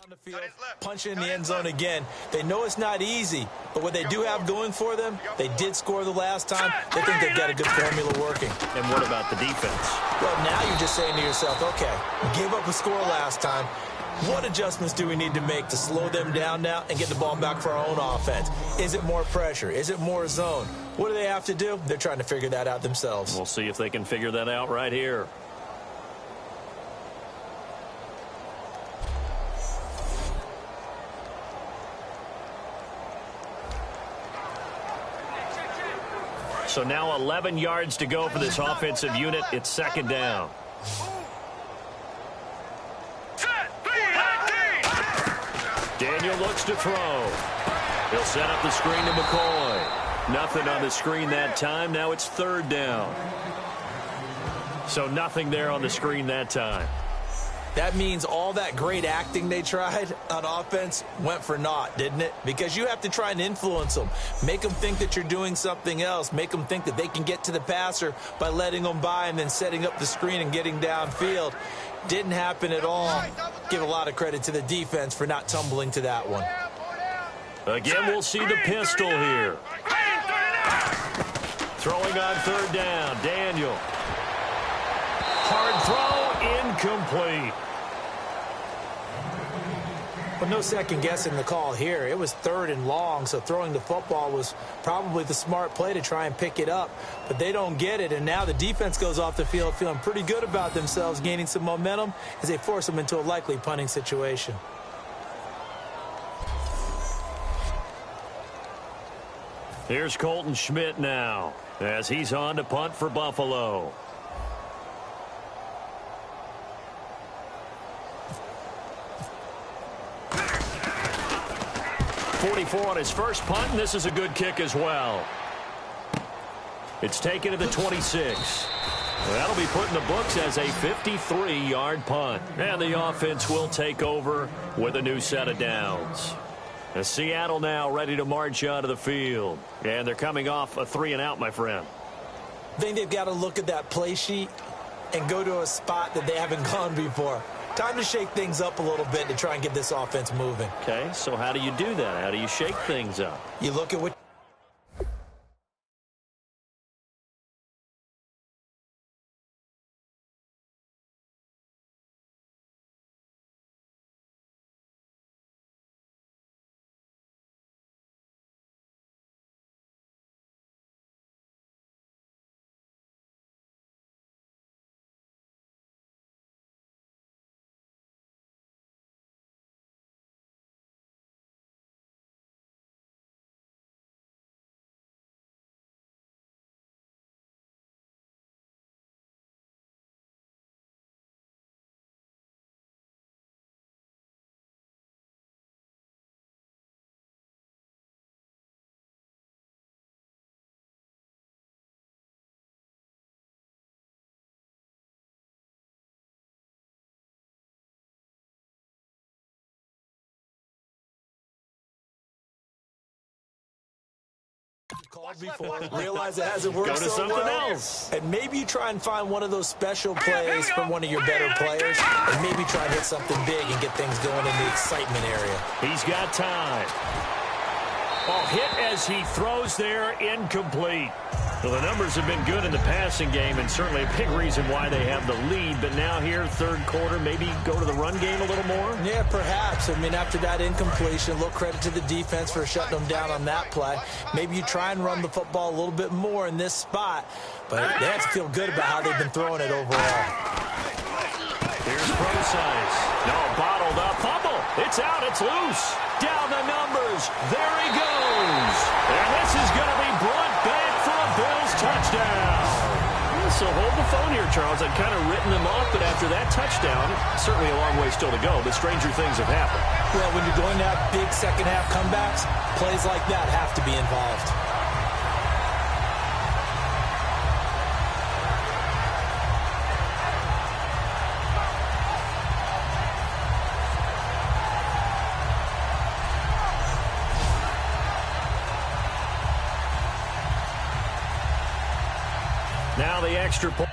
the field, punching in the end zone again. They know it's not easy, but what they do have going for them, they did score the last time. They think they've got a good formula working. And what about the defense? Well, now you're just saying to yourself, okay, we gave up a score last time. What adjustments do we need to make to slow them down now and get the ball back for our own offense? Is it more pressure? Is it more zone? What do they have to do? They're trying to figure that out themselves. We'll see if they can figure that out right here. So now 11 yards to go for this offensive unit. It's second down. Daniel looks to throw. He'll set up the screen to McCoy. Nothing on the screen that time. Now it's third down. So nothing there on the screen that time. That means all that great acting they tried on offense went for naught, didn't it? Because you have to try and influence them. Make them think that you're doing something else. Make them think that they can get to the passer by letting them by and then setting up the screen and getting downfield. Didn't happen at all. Give a lot of credit to the defense for not tumbling to that one. Again, we'll see the pistol here. Throwing on third down, Daniel. Hard throw, incomplete. Well, no second guessing the call here. It was third and long, so throwing the football was probably the smart play to try and pick it up. But they don't get it, and now the defense goes off the field feeling pretty good about themselves, gaining some momentum as they force them into a likely punting situation. Here's Colton Schmidt now as he's on to punt for Buffalo. .44 on his first punt, and this is a good kick as well. It's taken to the 26. That'll be put in the books as a 53-yard punt. And the offense will take over with a new set of downs. And Seattle now ready to march onto the field. And they're coming off a 3-and-out, my friend. I think they've got to look at that play sheet and go to a spot that they haven't gone before. Time to shake things up a little bit to try and get this offense moving. Okay, so how do you do that? How do you shake things up? You look at what... called before, realize it hasn't worked Go to so something well, else. and maybe you try and find one of those special plays from one of your better players, and maybe try and hit something big and get things going in the excitement area. He's got time. Oh, hit as he throws there, incomplete. Well, the numbers have been good in the passing game, and certainly a big reason why they have the lead. But now here, third quarter, maybe go to the run game a little more? Yeah, perhaps. I mean, after that incompletion, a little credit to the defense for shutting them down on that play. Maybe you try and run the football a little bit more in this spot, but they have to feel good about how they've been throwing it overall. Here's Procise. No, bottled up. Fumble. It's out. It's loose. Down the numbers. There he goes. And this is going to be brought back for a Bills touchdown. So hold the phone here, Charles. I'd kind of written them off, but after that touchdown, certainly a long way still to go, but stranger things have happened. Well, when you're going to have big second-half comebacks, plays like that have to be involved. Now the extra point.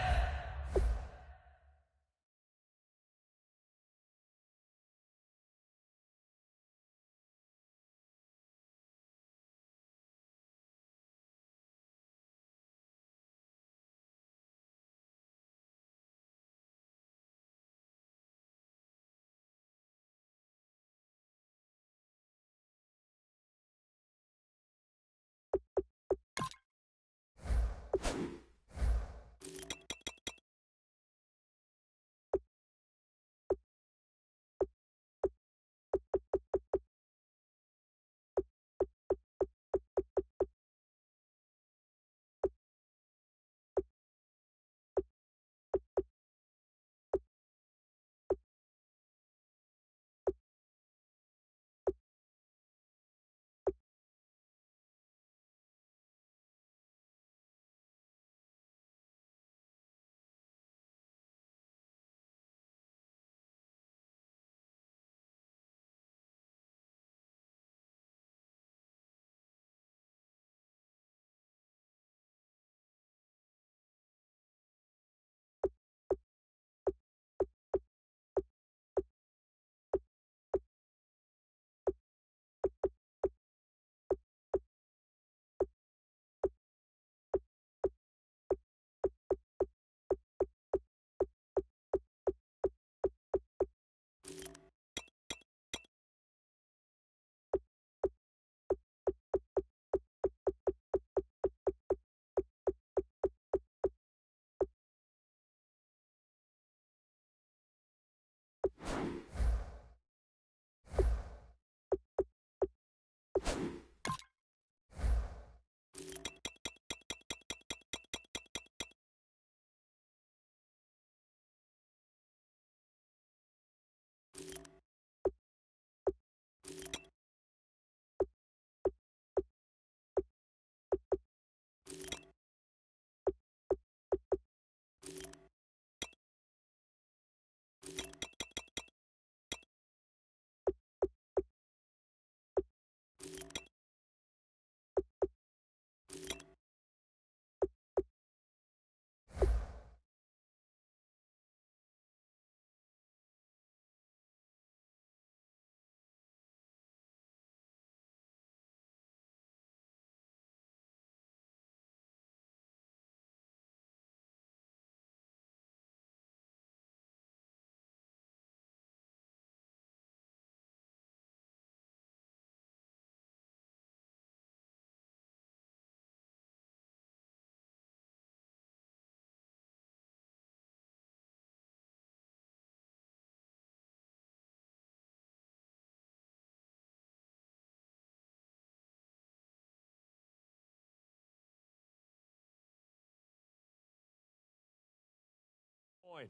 And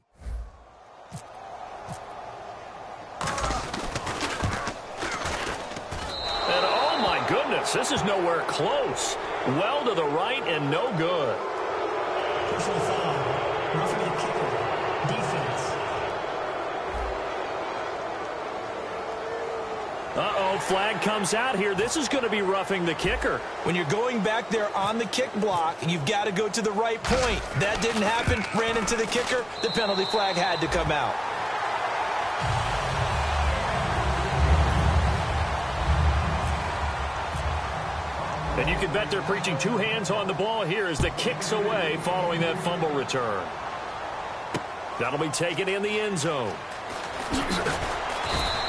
oh my goodness, this is nowhere close. Well to the right and no good. Personal foul. Roughing the kicker. Defense. Uh-oh, flag comes out here. This is going to be roughing the kicker. When you're going back there on the kick block, you've got to go to the right point. That didn't happen. Ran into the kicker. The penalty flag had to come out. And you can bet they're preaching two hands on the ball here as the kick's away following that fumble return. That'll be taken in the end zone.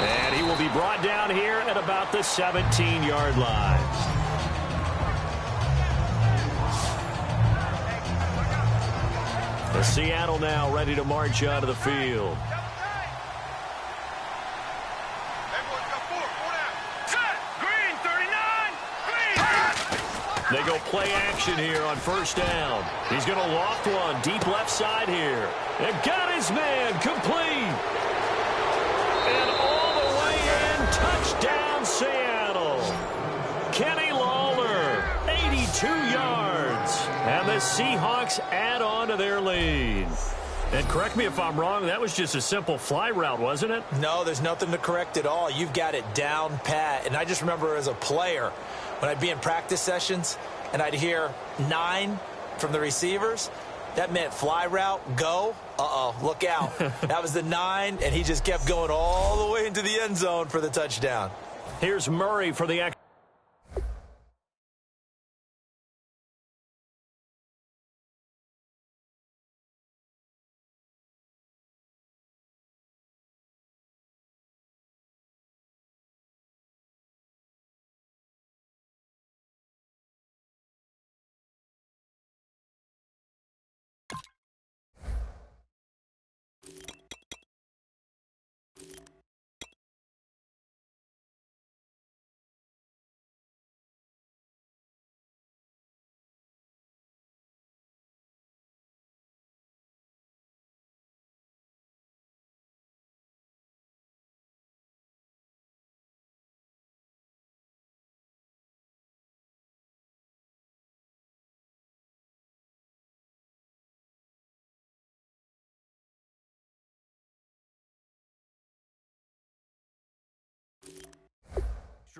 And he will be brought down here at about the 17-yard line. The Seattle now ready to march out of the field. They go play action here on first down. He's going to loft one deep left side here. And got his man complete. And all the way in, touchdown Seattle. Kenny Lawler, 82 yards. And the Seahawks add on to their lead. And correct me if I'm wrong, that was just a simple fly route, wasn't it? No, there's nothing to correct at all. You've got it down pat. And I just remember as a player, when I'd be in practice sessions and I'd hear 9 from the receivers, that meant fly route, go. Uh-oh, look out. That was the 9, and he just kept going all the way into the end zone for the touchdown. Here's Murray for the extra.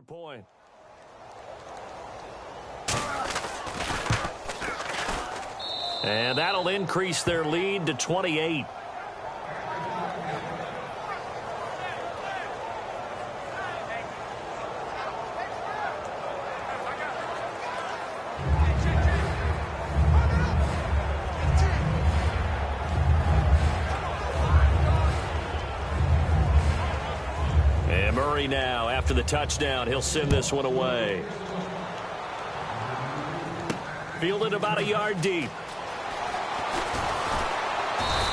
Point. And that'll increase their lead to 28. Murray now, after the touchdown, he'll send this one away. Fielded about a yard deep.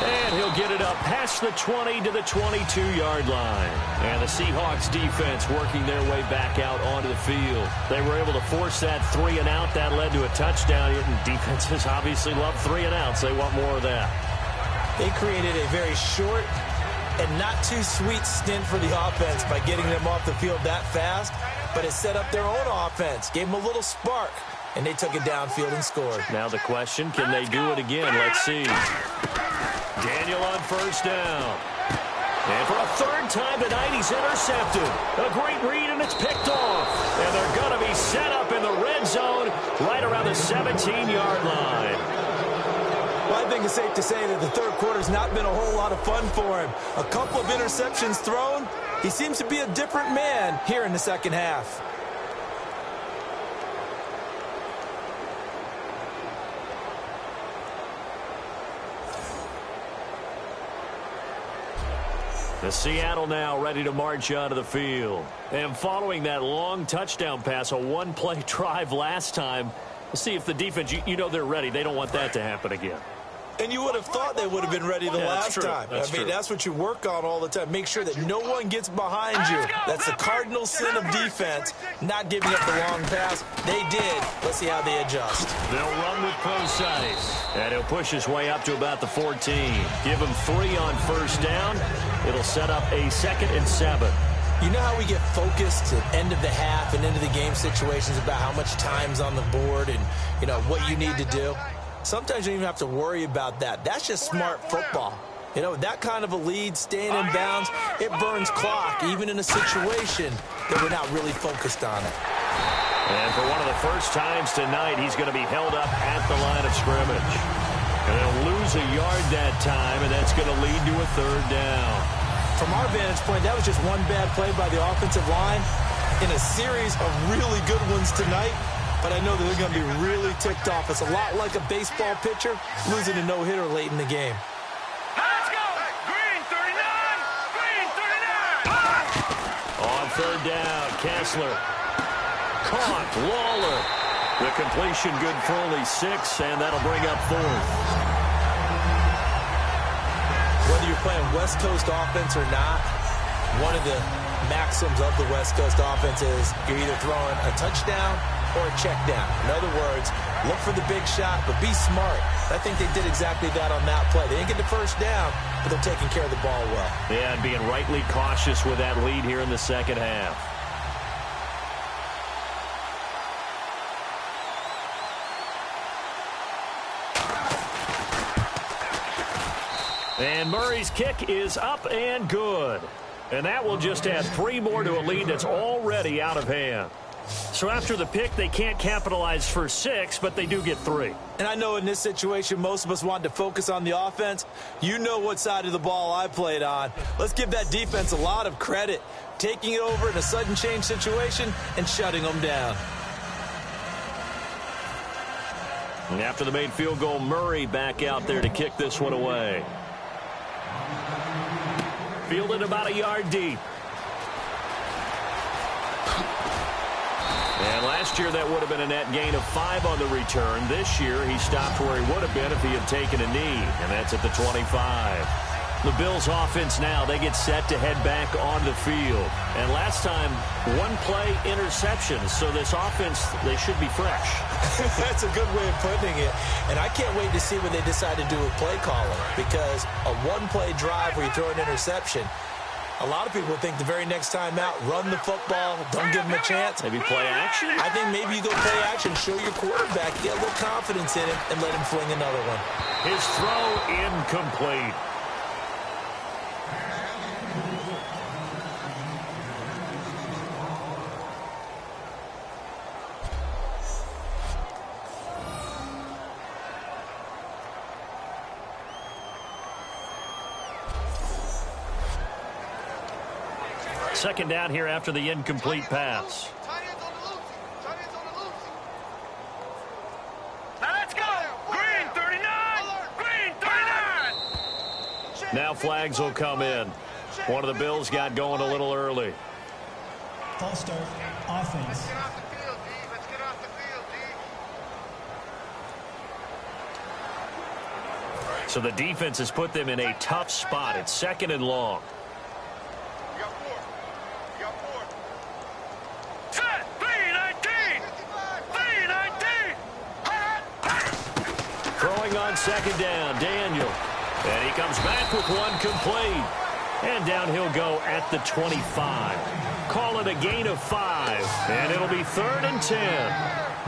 And he'll get it up past the 20 to the 22-yard line. And the Seahawks defense working their way back out onto the field. They were able to force that 3-and-out. That led to a touchdown. And defenses obviously love 3-and-outs. They want more of that. They created a very short and not too sweet stint for the offense by getting them off the field that fast, but it set up their own offense, gave them a little spark, and they took it downfield and scored. Now the question, can they do it again? Let's see. Daniel on first down. And for a third time tonight, he's intercepted. A great read, and it's picked off. And they're going to be set up in the red zone right around the 17-yard line. Well, I think it's safe to say that the third quarter's not been a whole lot of fun for him. A couple of interceptions thrown. He seems to be a different man here in the second half. The Seattle now ready to march out of the field. And following that long touchdown pass, a one-play drive last time, we'll see if the defense, you know they're ready. They don't want that to happen again. And you would have thought they would have been ready the last time. That's what you work on all the time. Make sure that no one gets behind you. That's the cardinal sin of defense, not giving up the long pass. They did. Let's see how they adjust. They'll run with Procise. And he'll push his way up to about the 14. Give him 3 on first down. It'll set up a 2nd and 7. You know how we get focused at end of the half and into the game situations about how much time's on the board and, you know, what you need to do? Sometimes you don't even have to worry about that. That's just smart football. You know, that kind of a lead, staying in bounds, it burns clock, even in a situation that we're not really focused on it. And for one of the first times tonight, he's going to be held up at the line of scrimmage. And he'll lose a yard that time, and that's going to lead to a 3rd down. From our vantage point, that was just one bad play by the offensive line in a series of really good ones tonight. But I know that they're going to be really ticked off. It's a lot like a baseball pitcher losing a no-hitter late in the game. Let's go! Green 39! Green 39! On 3rd down, Kessler. Caught, Lawler. The completion good for only 6, and that'll bring up 4th. Whether you're playing West Coast offense or not, one of the maxims of the West Coast offense is you're either throwing a touchdown or a check down. In other words, look for the big shot, but be smart. I think they did exactly that on that play. They didn't get the first down, but they're taking care of the ball well. Yeah, and being rightly cautious with that lead here in the second half. And Murray's kick is up and good. And that will just add 3 more to a lead that's already out of hand. So after the pick, they can't capitalize for 6, but they do get 3. And I know in this situation, most of us want to focus on the offense. You know what side of the ball I played on. Let's give that defense a lot of credit, taking it over in a sudden change situation and shutting them down. And after the made field goal, Murray back out there to kick this one away. Fielded about a yard deep. And last year, that would have been a net gain of 5 on the return. This year, he stopped where he would have been if he had taken a knee, and that's at the 25. The Bills' offense now, they get set to head back on the field. And last time, 1-play interception, so this offense, they should be fresh. That's a good way of putting it. And I can't wait to see what they decide to do with play calling, because a 1-play drive where you throw an interception, a lot of people think the very next time out, run the football, don't give them a chance. Maybe play action? I think maybe you go play action, show your quarterback, get a little confidence in him, and let him fling another one. His throw incomplete. Second down here after the incomplete pass. Now let's go! Green 39! Green 39! Now flags will come in. One of the Bills got going a little early. False start, offense. Let's get off the field, D. Let's get off the field, D. So the defense has put them in a tough spot. It's 2nd and long. You got 4. You got 4. Set! 319! 319! Throwing on 2nd down, Daniel. And he comes back with one complete. And down he'll go at the 25. Call it a gain of 5. And it'll be 3rd and 10.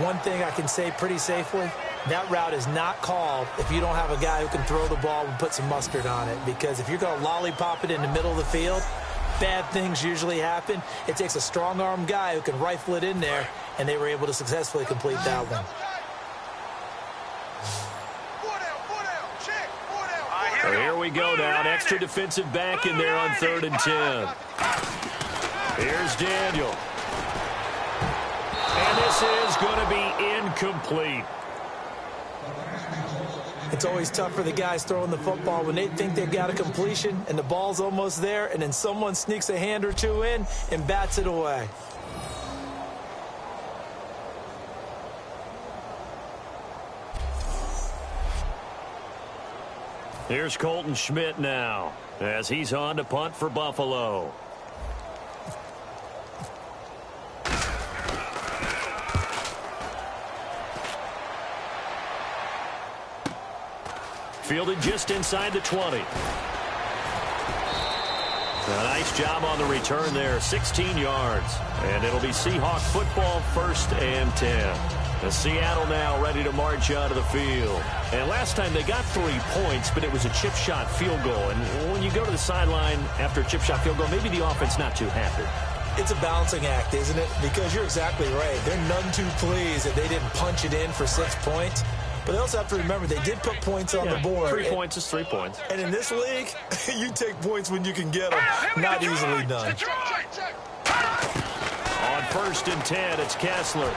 One thing I can say pretty safely, that route is not called if you don't have a guy who can throw the ball and put some mustard on it. Because if you're going to lollipop it in the middle of the field, bad things usually happen. It takes a strong-arm guy who can rifle it in there, and they were able to successfully complete that one. So here we go now. An extra defensive back in there on 3rd and 10. Here's Daniel. And this is going to be incomplete. It's always tough for the guys throwing the football when they think they've got a completion and the ball's almost there, and then someone sneaks a hand or two in and bats it away. Here's Colton Schmidt now as he's on to punt for Buffalo. Fielded just inside the 20. A nice job on the return there, 16 yards. And it'll be Seahawk football, 1st and 10. The Seattle now ready to march out of the field. And last time they got 3 points, but it was a chip shot field goal. And when you go to the sideline after a chip shot field goal, maybe the offense not too happy. It's a balancing act, isn't it? Because you're exactly right. They're none too pleased that they didn't punch it in for 6 points. But they also have to remember they did put points on the board. 3 points is 3 points. And in this league, you take points when you can get them. Not easily done. On 1st and 10, it's Kessler.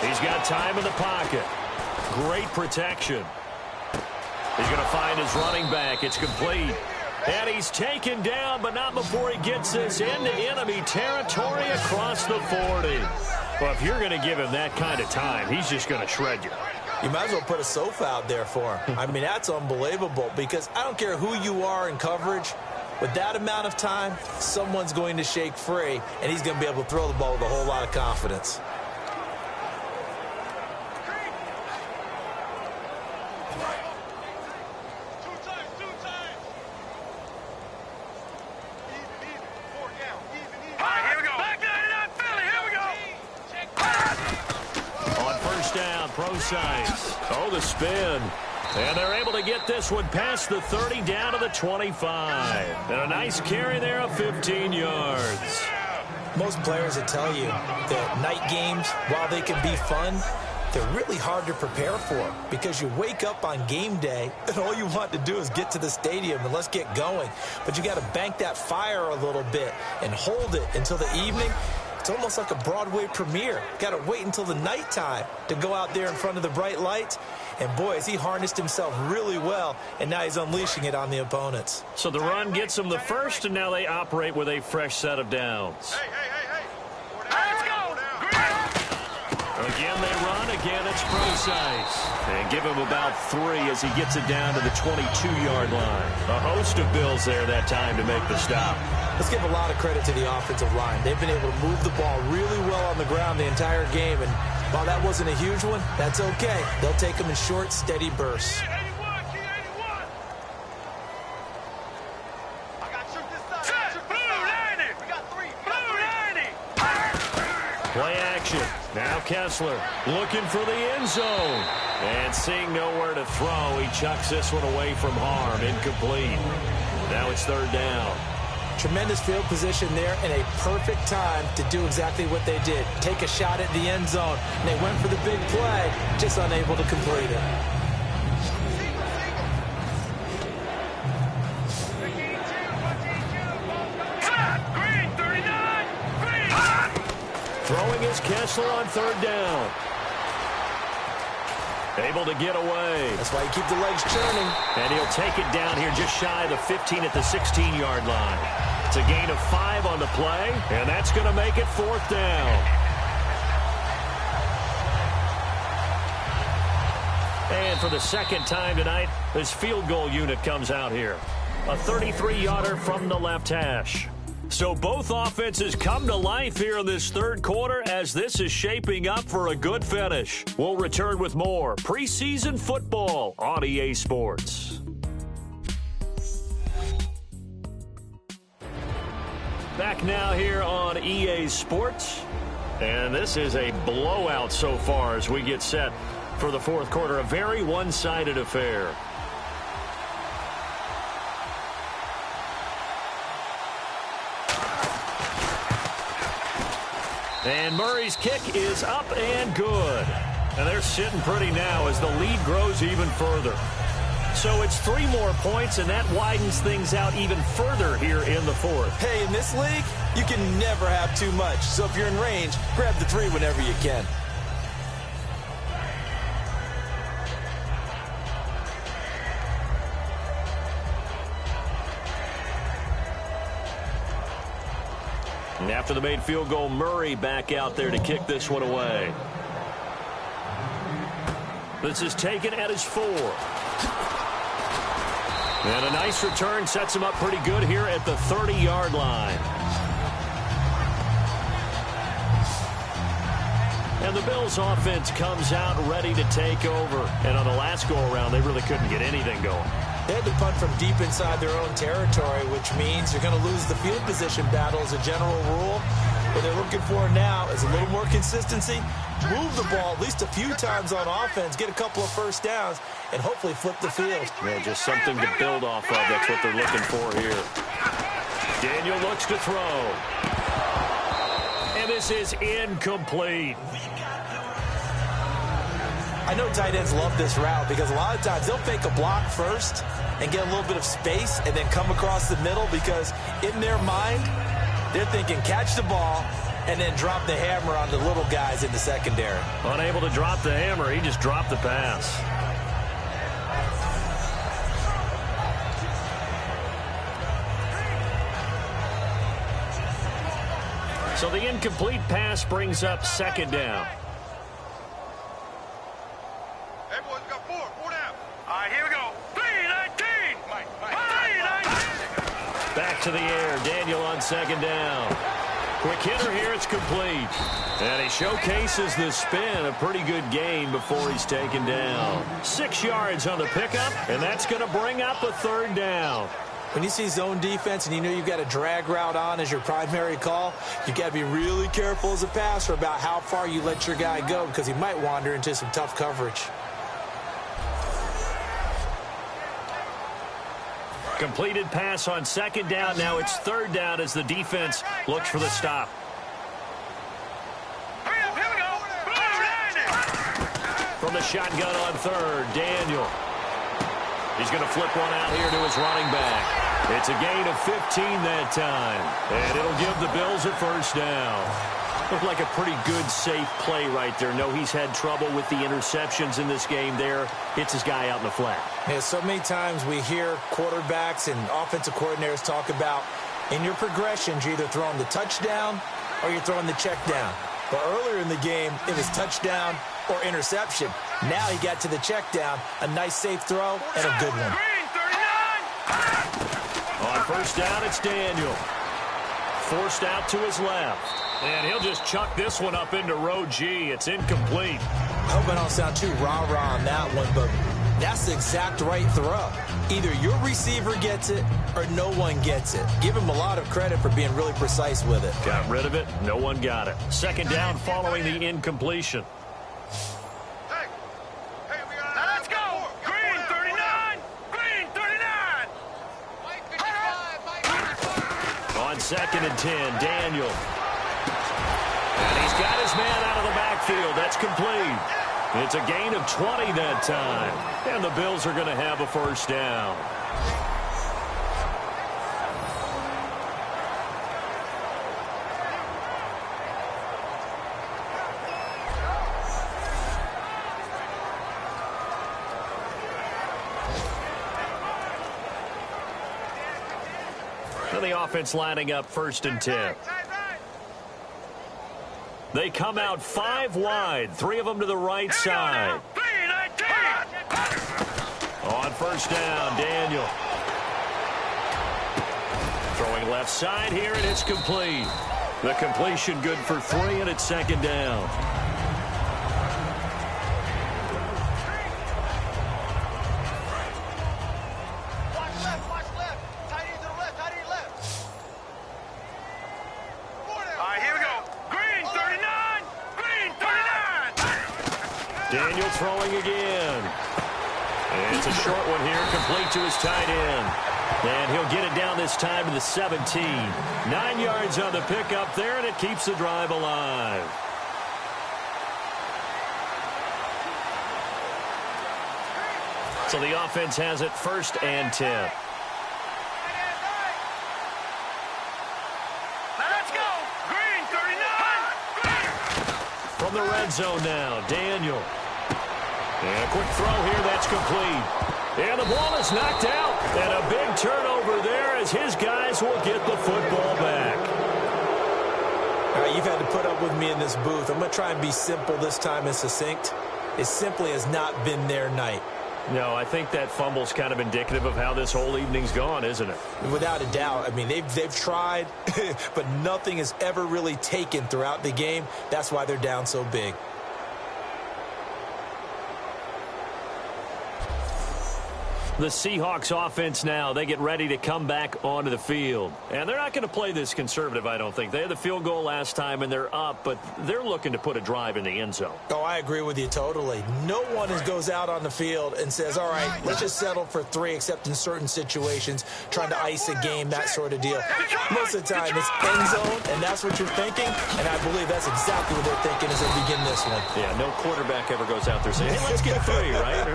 He's got time in the pocket. Great protection. He's going to find his running back. It's complete. And he's taken down, but not before he gets this into enemy territory across the 40. Well, if you're going to give him that kind of time, he's just going to shred you. You might as well put a sofa out there for him. I mean, that's unbelievable because I don't care who you are in coverage. With that amount of time, someone's going to shake free, and he's going to be able to throw the ball with a whole lot of confidence. Oh, the spin. And they're able to get this one past the 30 down to the 25. And a nice carry there of 15 yards. Most players will tell you that night games, while they can be fun, they're really hard to prepare for because you wake up on game day and all you want to do is get to the stadium and let's get going. But you got to bank that fire a little bit and hold it until the evening. It's almost like a Broadway premiere. Got to wait until the nighttime to go out there in front of the bright lights. And, boy, has he harnessed himself really well, and now he's unleashing it on the opponents. So the run gets them the first, and now they operate with a fresh set of downs. Hey. Let's go. Again, they run. Again, it's precise. And give him about 3 as he gets it down to the 22-yard line. A host of Bills there that time to make the stop. Let's give a lot of credit to the offensive line. They've been able to move the ball really well on the ground the entire game. And while that wasn't a huge one, that's okay. They'll take them in short, steady bursts. Play action. Now Kessler looking for the end zone. And seeing nowhere to throw, he chucks this one away from harm. Incomplete. Now it's 3rd down. Tremendous field position there and a perfect time to do exactly what they did. Take a shot at the end zone. And they went for the big play, just unable to complete it. Throwing is Kessler on 3rd down. Able to get away. That's why you keep the legs churning. And he'll take it down here just shy of the 15 at the 16-yard line. It's a gain of 5 on the play, and that's going to make it 4th down. And for the second time tonight, this field goal unit comes out here. A 33-yarder from the left hash. So both offenses come to life here in this 3rd quarter as this is shaping up for a good finish. We'll return with more preseason football on EA Sports. Back now here on EA Sports. And this is a blowout so far as we get set for the 4th quarter. A very one-sided affair. And Murray's kick is up and good. And they're sitting pretty now as the lead grows even further. So it's 3 more points, and that widens things out even further here in the 4th. Hey, in this league, you can never have too much. So if you're in range, grab the 3 whenever you can. And after the made field goal, Murray back out there to kick this one away. This is taken at his 4. And a nice return sets him up pretty good here at the 30-yard line. And the Bills offense comes out ready to take over. And on the last go-around, they really couldn't get anything going. They had to punt from deep inside their own territory, which means you're going to lose the field position battle as a general rule. What they're looking for now is a little more consistency, move the ball at least a few times on offense, get a couple of first downs, and hopefully flip the field. Yeah, just something to build off of. That's what they're looking for here. Daniel looks to throw. And this is incomplete. I know tight ends love this route because a lot of times they'll fake a block first and get a little bit of space and then come across the middle because in their mind, they're thinking catch the ball and then drop the hammer on the little guys in the secondary. Unable to drop the hammer, he just dropped the pass. So the incomplete pass brings up second down. Everyone's got four down. All right, here we go. 3-19. 3-19. Back to the air. Daniel on second down. Quick hitter here. It's complete. And he showcases the spin. A pretty good gain before he's taken down. 6 yards on the pickup, and that's going to bring up a third down. When you see zone defense and you know you've got a drag route on as your primary call, you've got to be really careful as a passer about how far you let your guy go because he might wander into some tough coverage. Completed pass on second down. Now it's third down as the defense looks for the stop. Here we go. From the shotgun on third, Daniel. He's going to flip one out here to his running back. It's a gain of 15 that time. And it'll give the Bills a first down. Looked like a pretty good, safe play right there. No, he's had trouble with the interceptions in this game there. Hits his guy out in the flat. Yeah, so many times we hear quarterbacks and offensive coordinators talk about in your progressions, you're either throwing the touchdown or you're throwing the check down. But earlier in the game, it was touchdown or interception. Now he got to the check down, a nice safe throw, and a good one. Green, 39. On first down, it's Daniel. Forced out to his left. And he'll just chuck this one up into row G. It's incomplete. I hope I don't sound too rah-rah on that one, but that's the exact right throw. Either your receiver gets it or no one gets it. Give him a lot of credit for being really precise with it. Got rid of it. No one got it. Second down following the incompletion. Hey, we got now let's go. Green, 39. Green, 39. On second and 10, Daniel. And he's got his man out of the backfield. That's complete. It's a gain of 20 that time. And the Bills are going to have a first down. And the offense lining up first and 10. They come out 5 wide, 3 of them to the right side. On first down, Daniel. Throwing left side here, and it's complete. The completion good for 3, and it's second down. Watch left. Tight end to the left, tight end left. All right, here we go. Green, 39. Green, 39. Daniel throwing again. And it's a short one here, complete to his tight end. And he'll get it down this time to the 17. 9 yards on the pickup there, and it keeps the drive alive. So the offense has it first and 10. Let's go. Green, 39. From the red zone now, Daniel. And a quick throw here, that's complete. And the ball is knocked out. And a big turnover there as his guys will get the football back. All right, you've had to put up with me in this booth. I'm going to try and be simple this time and succinct. It simply has not been their night. No, I think that fumble's kind of indicative of how this whole evening's gone, isn't it? Without a doubt. I mean, they've tried, but nothing has ever really taken throughout the game. That's why they're down so big. The Seahawks offense now, they get ready to come back onto the field. And they're not going to play this conservative, I don't think. They had the field goal last time, and they're up, but they're looking to put a drive in the end zone. Oh, I agree with you totally. No one goes out on the field and says, all right, let's just settle for 3, except in certain situations, trying to ice a game, that sort of deal. Most of the time, it's end zone, and that's what you're thinking, and I believe that's exactly what they're thinking as they begin this one. Yeah, no quarterback ever goes out there saying, hey, let's get 3, right?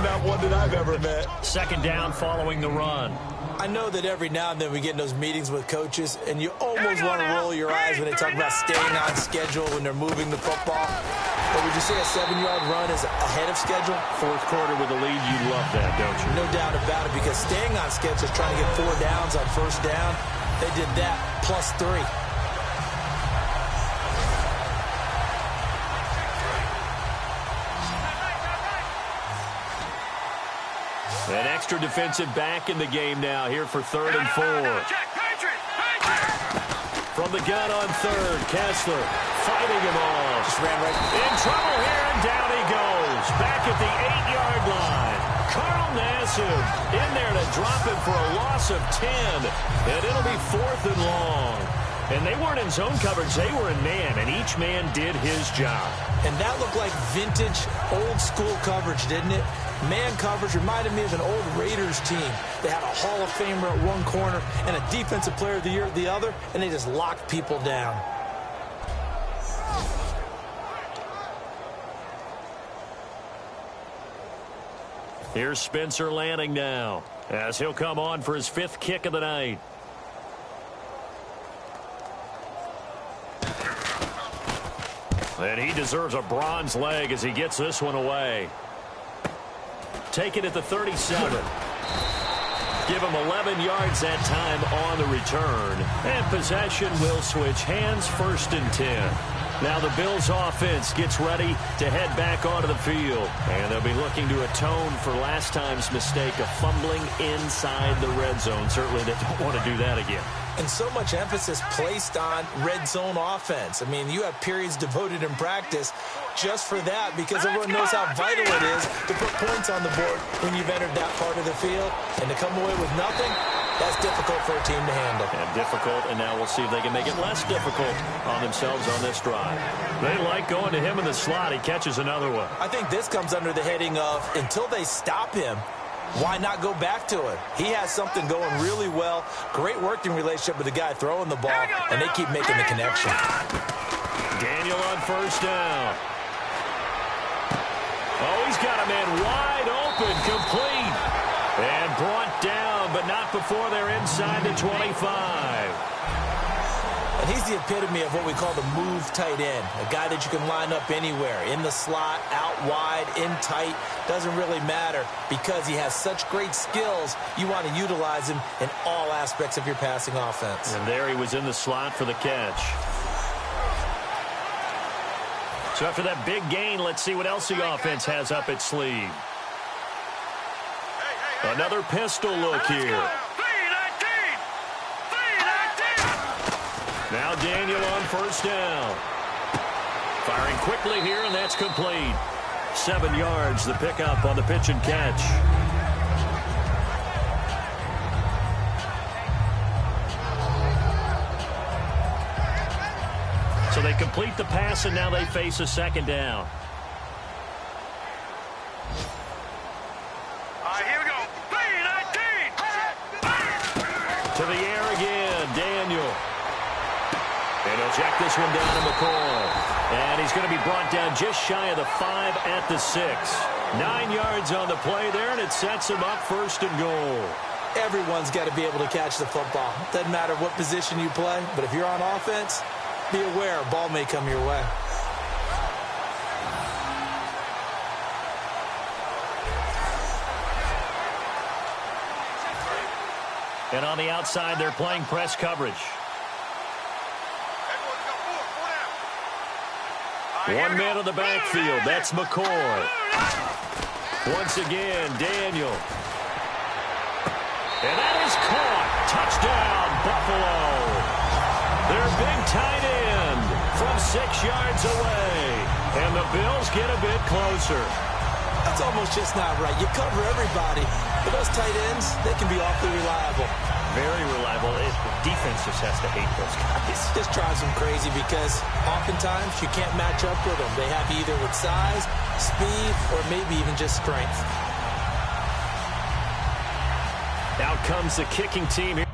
Not one that I've ever met. Second down following the run. I know that every now and then we get in those meetings with coaches, and you almost want to roll your eyes when they talk about staying on schedule when they're moving the football. But would you say a 7-yard run is ahead of schedule? Fourth quarter with a lead, you love that, don't you? No doubt about it, because staying on schedule is trying to get 4 downs on first down. They did that plus 3. An extra defensive back in the game now here for 3rd and 4. From the gun on 3rd, Kessler fighting him off. Just ran right in trouble here, and down he goes. Back at the 8-yard line. Carl Nassib in there to drop him for a loss of 10. And it'll be 4th and long. And they weren't in zone coverage. They were in man, and each man did his job. And that looked like vintage, old-school coverage, didn't it? Man coverage reminded me of an old Raiders team. They had a Hall of Famer at one corner and a Defensive Player of the Year at the other, and they just locked people down. Here's Spencer Lanning now, as he'll come on for his 5th kick of the night. And he deserves a bronze leg as he gets this one away. Take it at the 37. Give him 11 yards that time on the return. And possession will switch hands, 1st and 10. Now the Bills offense gets ready to head back onto the field. And they'll be looking to atone for last time's mistake of fumbling inside the red zone. Certainly they don't want to do that again. And so much emphasis placed on red zone offense. I mean, you have periods devoted in practice just for that, because everyone knows how vital it is to put points on the board when you've entered that part of the field. And to come away with nothing, that's difficult for a team to handle. And difficult, and now we'll see if they can make it less difficult on themselves on this drive. They like going to him in the slot. He catches another one. I think this comes under the heading of, until they stop him, why not go back to it? He has something going really well. Great working relationship with the guy throwing the ball, and they keep making the connection. Daniel on 1st down. Oh, he's got a man wide open, complete. And brought down, but not before they're inside the 25. And he's the epitome of what we call the move tight end, a guy that you can line up anywhere, in the slot, out wide, in tight, doesn't really matter, because he has such great skills. You want to utilize him in all aspects of your passing offense. And there he was in the slot for the catch. So after that big gain, let's see what else the offense has up its sleeve. Another pistol look here. Now Daniel on 1st down. Firing quickly here, and that's complete. 7 yards, the pickup on the pitch and catch. So they complete the pass, and now they face a 2nd down. Here we go. 3-19. To the air again, Daniel. And he'll check this one down to McCoy. And he's going to be brought down just shy of the 5 at the 6. 9 yards on the play there, and it sets him up 1st and goal. Everyone's got to be able to catch the football. Doesn't matter what position you play, but if you're on offense, be aware a ball may come your way. And on the outside, they're playing press coverage. 1 man on the backfield. That's McCoy. Once again, Daniel. And that is caught. Touchdown, Buffalo. Their big tight end from 6 yards away. And the Bills get a bit closer. That's almost just not right. You cover everybody, but those tight ends, they can be awfully reliable. Very reliable. The defense just has to hate those guys. Just drives them crazy because oftentimes you can't match up with them. They have either with size, speed, or maybe even just strength. Out comes the kicking team here.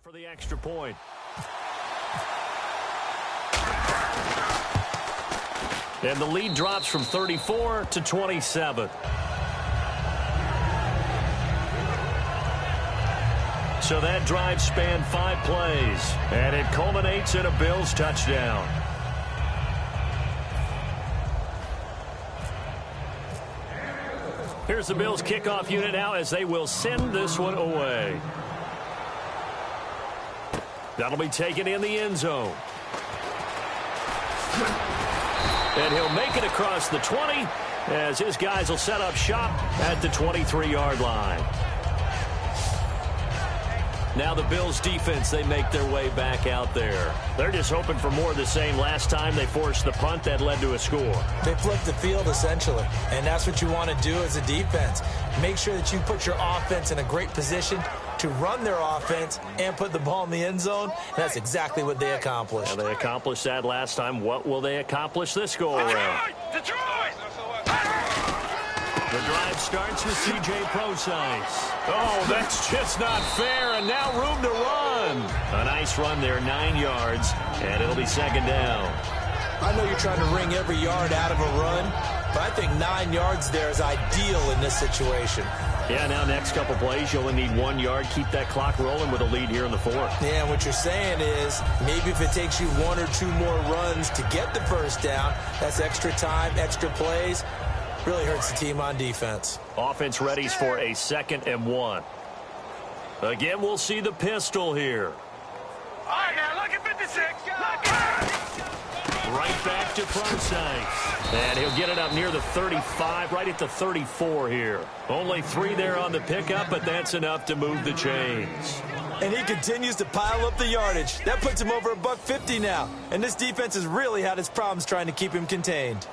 For the extra point. And the lead drops from 34 to 27. So that drive spanned 5 plays, and it culminates in a Bills touchdown. Here's the Bills kickoff unit now as they will send this one away. That'll be taken in the end zone. And he'll make it across the 20 as his guys will set up shop at the 23-yard line. Now the Bills defense, they make their way back out there. They're just hoping for more of the same. Last time they forced the punt that led to a score. They flipped the field essentially, and that's what you want to do as a defense. Make sure that you put your offense in a great position to run their offense and put the ball in the end zone. And that's exactly what they accomplished. Now they accomplished that last time. What will they accomplish this go-around? Detroit! The drive starts with C.J. Procise. Oh, that's just not fair, and now room to run. A nice run there, 9 yards, and it'll be second down. I know you're trying to wring every yard out of a run, but I think 9 yards there is ideal in this situation. Yeah, now next couple plays, you only need 1 yard. Keep that clock rolling with a lead here in the fourth. Yeah, and what you're saying is maybe if it takes you 1 or 2 more runs to get the first down, that's extra time, extra plays. Really hurts the team on defense. Offense readies for a 2nd and 1. Again, we'll see the pistol here. All right, now look at 56. Look at Right back to Procise. And he'll get it up near the 35, right at the 34 here. Only 3 there on the pickup, but that's enough to move the chains. And he continues to pile up the yardage. That puts him over $150 now. And this defense has really had its problems trying to keep him contained.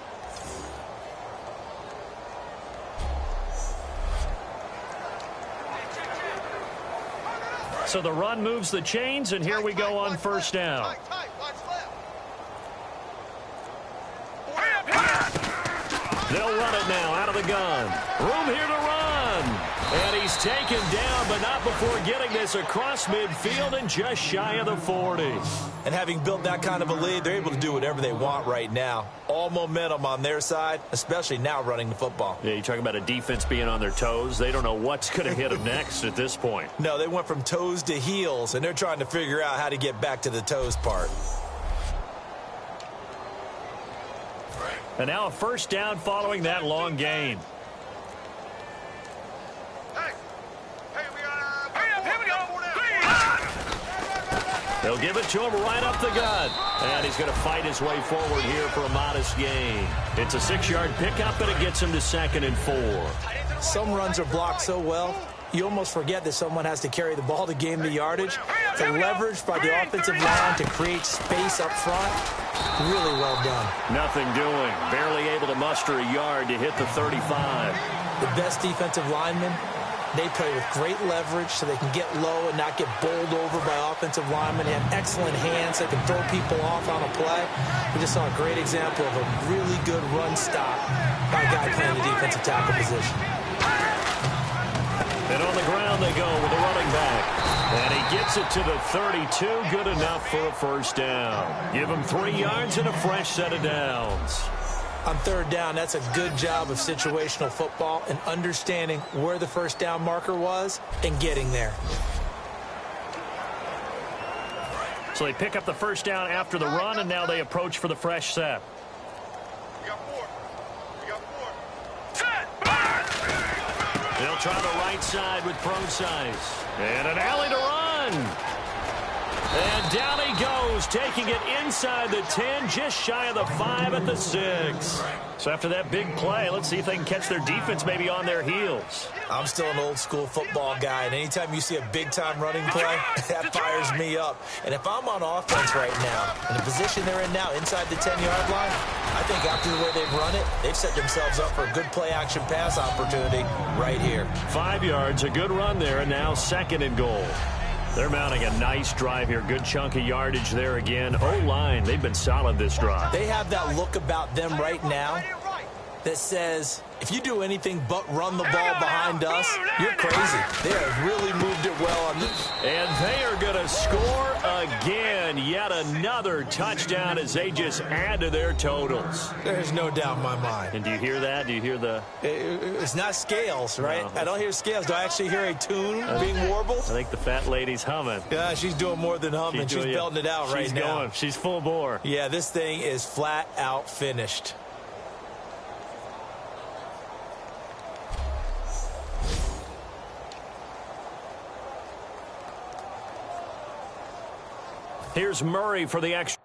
So the run moves the chains, and here we go on first down. They'll run it now out of the gun. Room here to run. And he's taken down, but not before getting this across midfield and just shy of the 40. And having built that kind of a lead, they're able to do whatever they want right now. All momentum on their side, especially now running the football. Yeah, you talk about a defense being on their toes. They don't know what's going to hit them next at this point. No, they went from toes to heels, and they're trying to figure out how to get back to the toes part. And now a first down following that long gain. They'll give it to him right up the gut. And he's going to fight his way forward here for a modest gain. It's a 6-yard pickup, and it gets him to 2nd and 4. Some runs are blocked so well, you almost forget that someone has to carry the ball to gain the yardage. The leverage by the offensive line to create space up front, really well done. Nothing doing. Barely able to muster a yard to hit the 35. The best defensive linemen, they play with great leverage so they can get low and not get bowled over by offensive linemen. They have excellent hands that can throw people off on a play. We just saw a great example of a really good run stop by a guy playing the defensive tackle position. And on the ground they go with a running back. And he gets it to the 32. Good enough for a first down. Give him 3 yards and a fresh set of downs. On 3rd down, that's a good job of situational football and understanding where the first down marker was and getting there. So they pick up the first down after the run, and now they approach for the fresh set. They'll try the right side with Procise. And an alley to run. And down he goes, taking it inside the 10, just shy of the 5 at the 6. So after that big play, let's see if they can catch their defense maybe on their heels. I'm still an old-school football guy, and anytime you see a big-time running play, that fires me up. And if I'm on offense right now, in the position they're in now, inside the 10-yard line, I think after the way they've run it, they've set themselves up for a good play-action pass opportunity right here. 5 yards, a good run there, and now 2nd and goal. They're mounting a nice drive here. Good chunk of yardage there again. O-line, they've been solid this drive. They have that look about them right now that says, if you do anything but run the ball behind us, you're crazy. They have really moved it well on this. And they are going to score again. Yet another touchdown as they just add to their totals. There's no doubt in my mind. And do you hear that? Do you hear the... It's not scales, right? No. I don't hear scales. Do I actually hear a tune being warbled? I think the fat lady's humming. Yeah, she's doing more than humming. She's belting it out right now. She's going. She's full bore. Yeah, this thing is flat out finished. Here's Murray for the extra.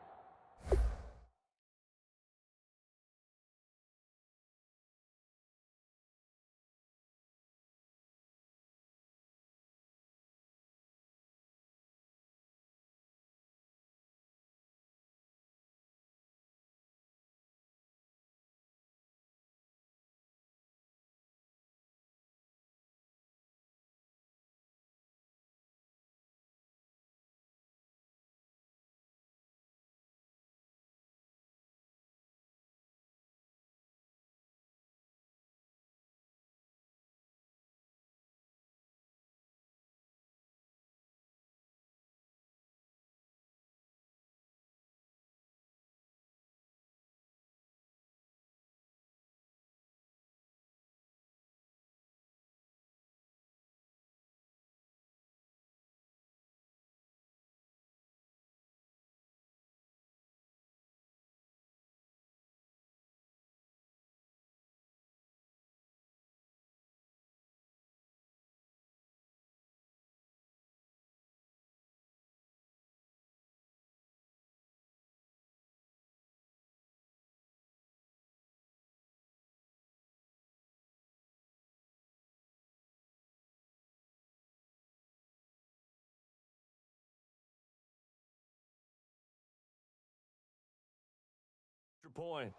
point.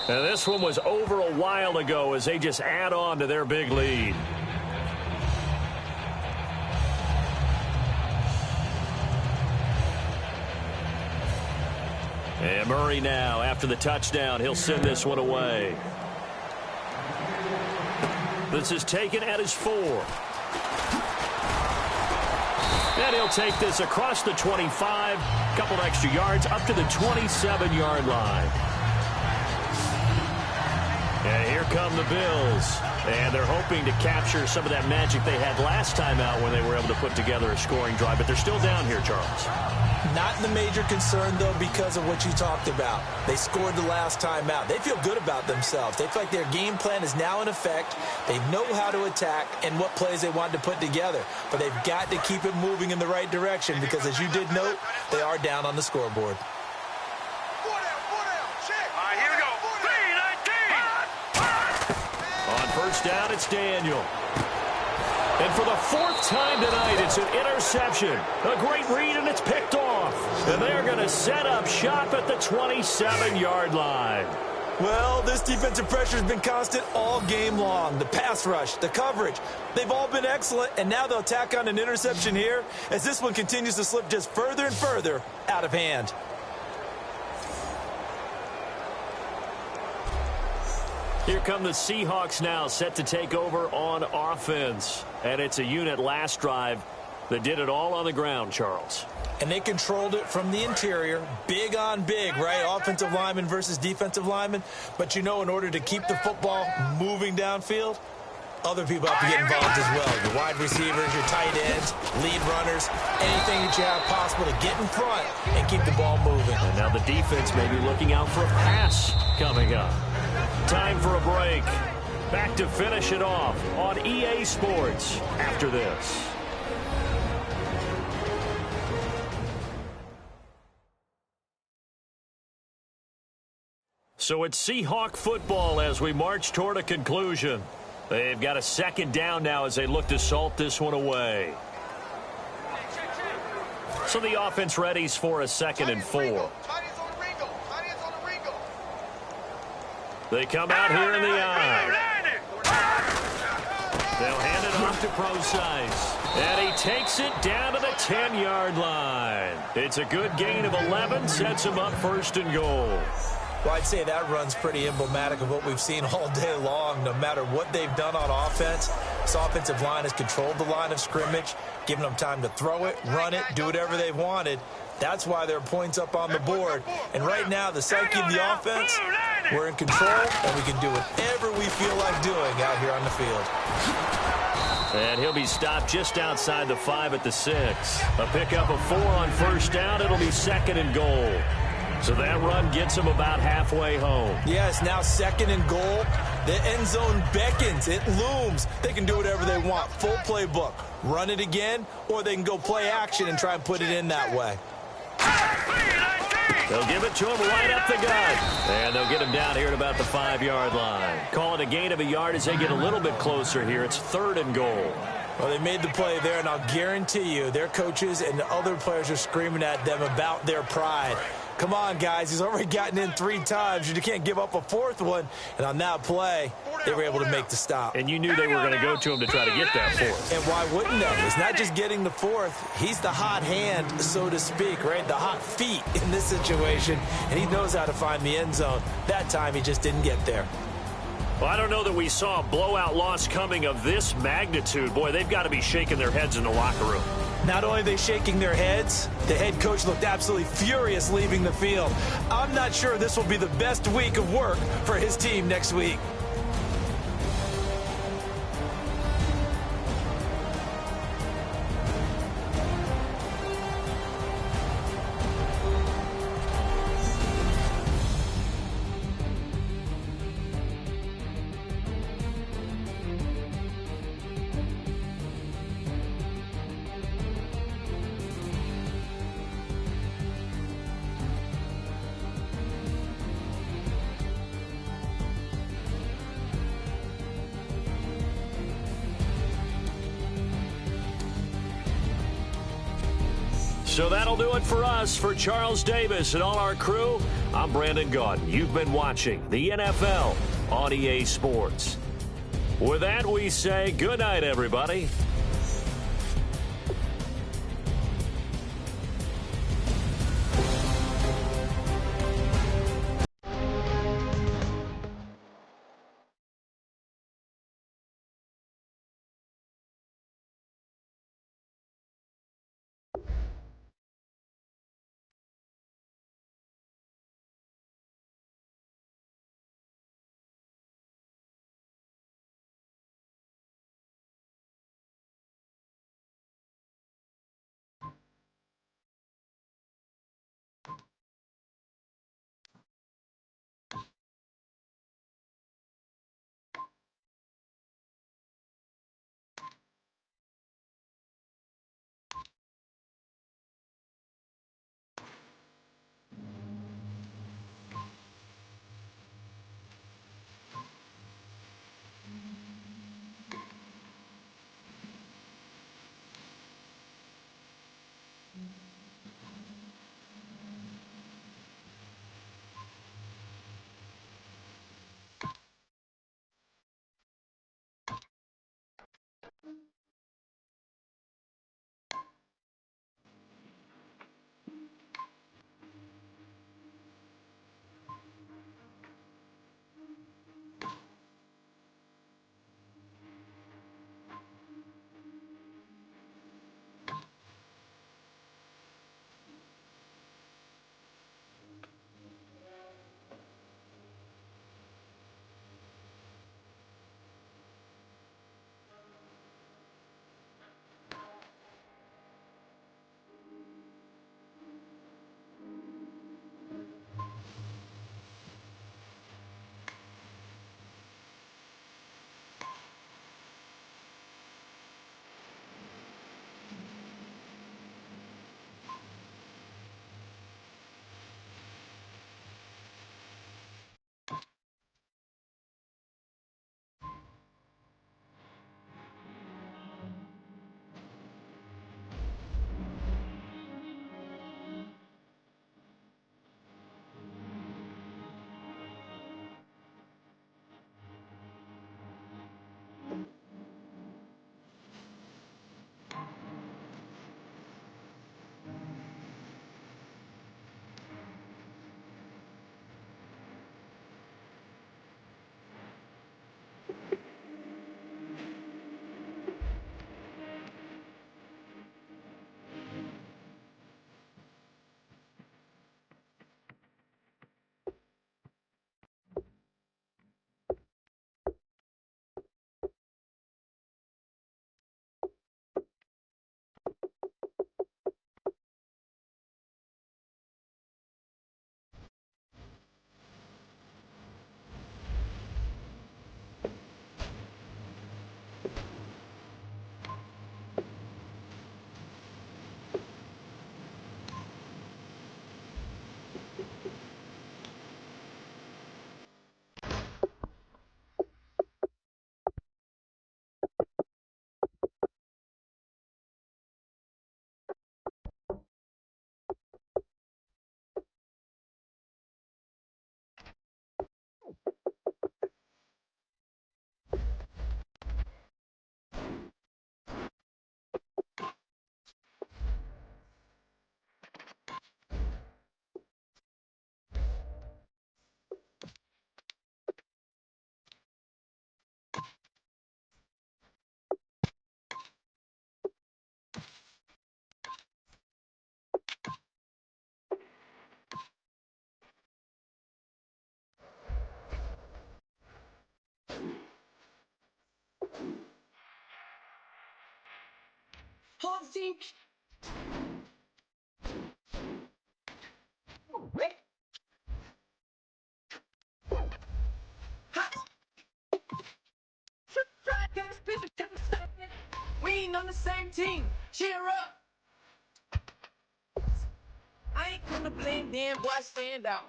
And this one was over a while ago as they just add on to their big lead. And Murray now, after the touchdown, he'll send this one away. This is taken at his 4. And he'll take this across the 25, couple extra yards, up to the 27-yard line. And here come the Bills. And they're hoping to capture some of that magic they had last time out when they were able to put together a scoring drive. But they're still down here, Charles. Not the major concern, though, because of what you talked about. They scored the last time out. They feel good about themselves. They feel like their game plan is now in effect. They know how to attack and what plays they want to put together. But they've got to keep it moving in the right direction because, as you did note, they are down on the scoreboard. Here we go. 3-19. On first down, it's Daniel. And for the 4th time tonight, it's an interception. A great read, and it's picked off. And they're going to set up shop at the 27-yard line. Well, this defensive pressure has been constant all game long. The pass rush, the coverage, they've all been excellent, and now they'll tack on an interception here as this one continues to slip just further and further out of hand. Here come the Seahawks now, set to take over on offense. And it's a unit last drive that did it all on the ground, Charles. And they controlled it from the interior, big on big, right? Offensive lineman versus defensive lineman. But, you know, in order to keep the football moving downfield, other people have to get involved as well. Your wide receivers, your tight ends, lead runners, anything that you have possible to get in front and keep the ball moving. And now the defense may be looking out for a pass coming up. Time for a break. Back to finish it off on EA Sports after this. So it's Seahawk football as we march toward a conclusion. They've got a second down now as they look to salt this one away. So the offense readies for a 2nd and 4. They come out here in the eye. They'll hand it off to Procise. And he takes it down to the 10-yard line. It's a good gain of 11, sets him up 1st and goal. Well, I'd say that run's pretty emblematic of what we've seen all day long. No matter what they've done on offense, this offensive line has controlled the line of scrimmage, given them time to throw it, run it, do whatever they've wanted. That's why there are points up on the board. And right now, the psyche of the offense, we're in control, and we can do whatever we feel like doing out here on the field. And he'll be stopped just outside the 5 at the 6. A pickup of 4 on first down. It'll be 2nd and goal. So that run gets him about halfway home. Yes, now 2nd and goal. The end zone beckons. It looms. They can do whatever they want. Full playbook. Run it again, or they can go play action and try and put it in that way. They'll give it to him right up the gut. And they'll get him down here at about the 5-yard line. Call it a gain of a yard as they get a little bit closer here. It's 3rd and goal. Well, they made the play there, and I'll guarantee you their coaches and the other players are screaming at them about their pride. Come on, guys. He's already gotten in 3 times. You can't give up a 4th one. And on that play, they were able to make the stop. And you knew they were going to go to him to try to get that 4th. And why wouldn't they? It's not just getting the 4th. He's the hot hand, so to speak, right? The hot feet in this situation. And he knows how to find the end zone. That time, he just didn't get there. Well, I don't know that we saw a blowout loss coming of this magnitude. Boy, they've got to be shaking their heads in the locker room. Not only are they shaking their heads, the head coach looked absolutely furious leaving the field. I'm not sure this will be the best week of work for his team next week. So that'll do it for us. For Charles Davis and all our crew, I'm Brandon Gaudin. You've been watching the NFL on EA Sports. With that, we say good night, everybody. We ain't on the same team. Cheer up. I ain't gonna blame them, boy, stand out.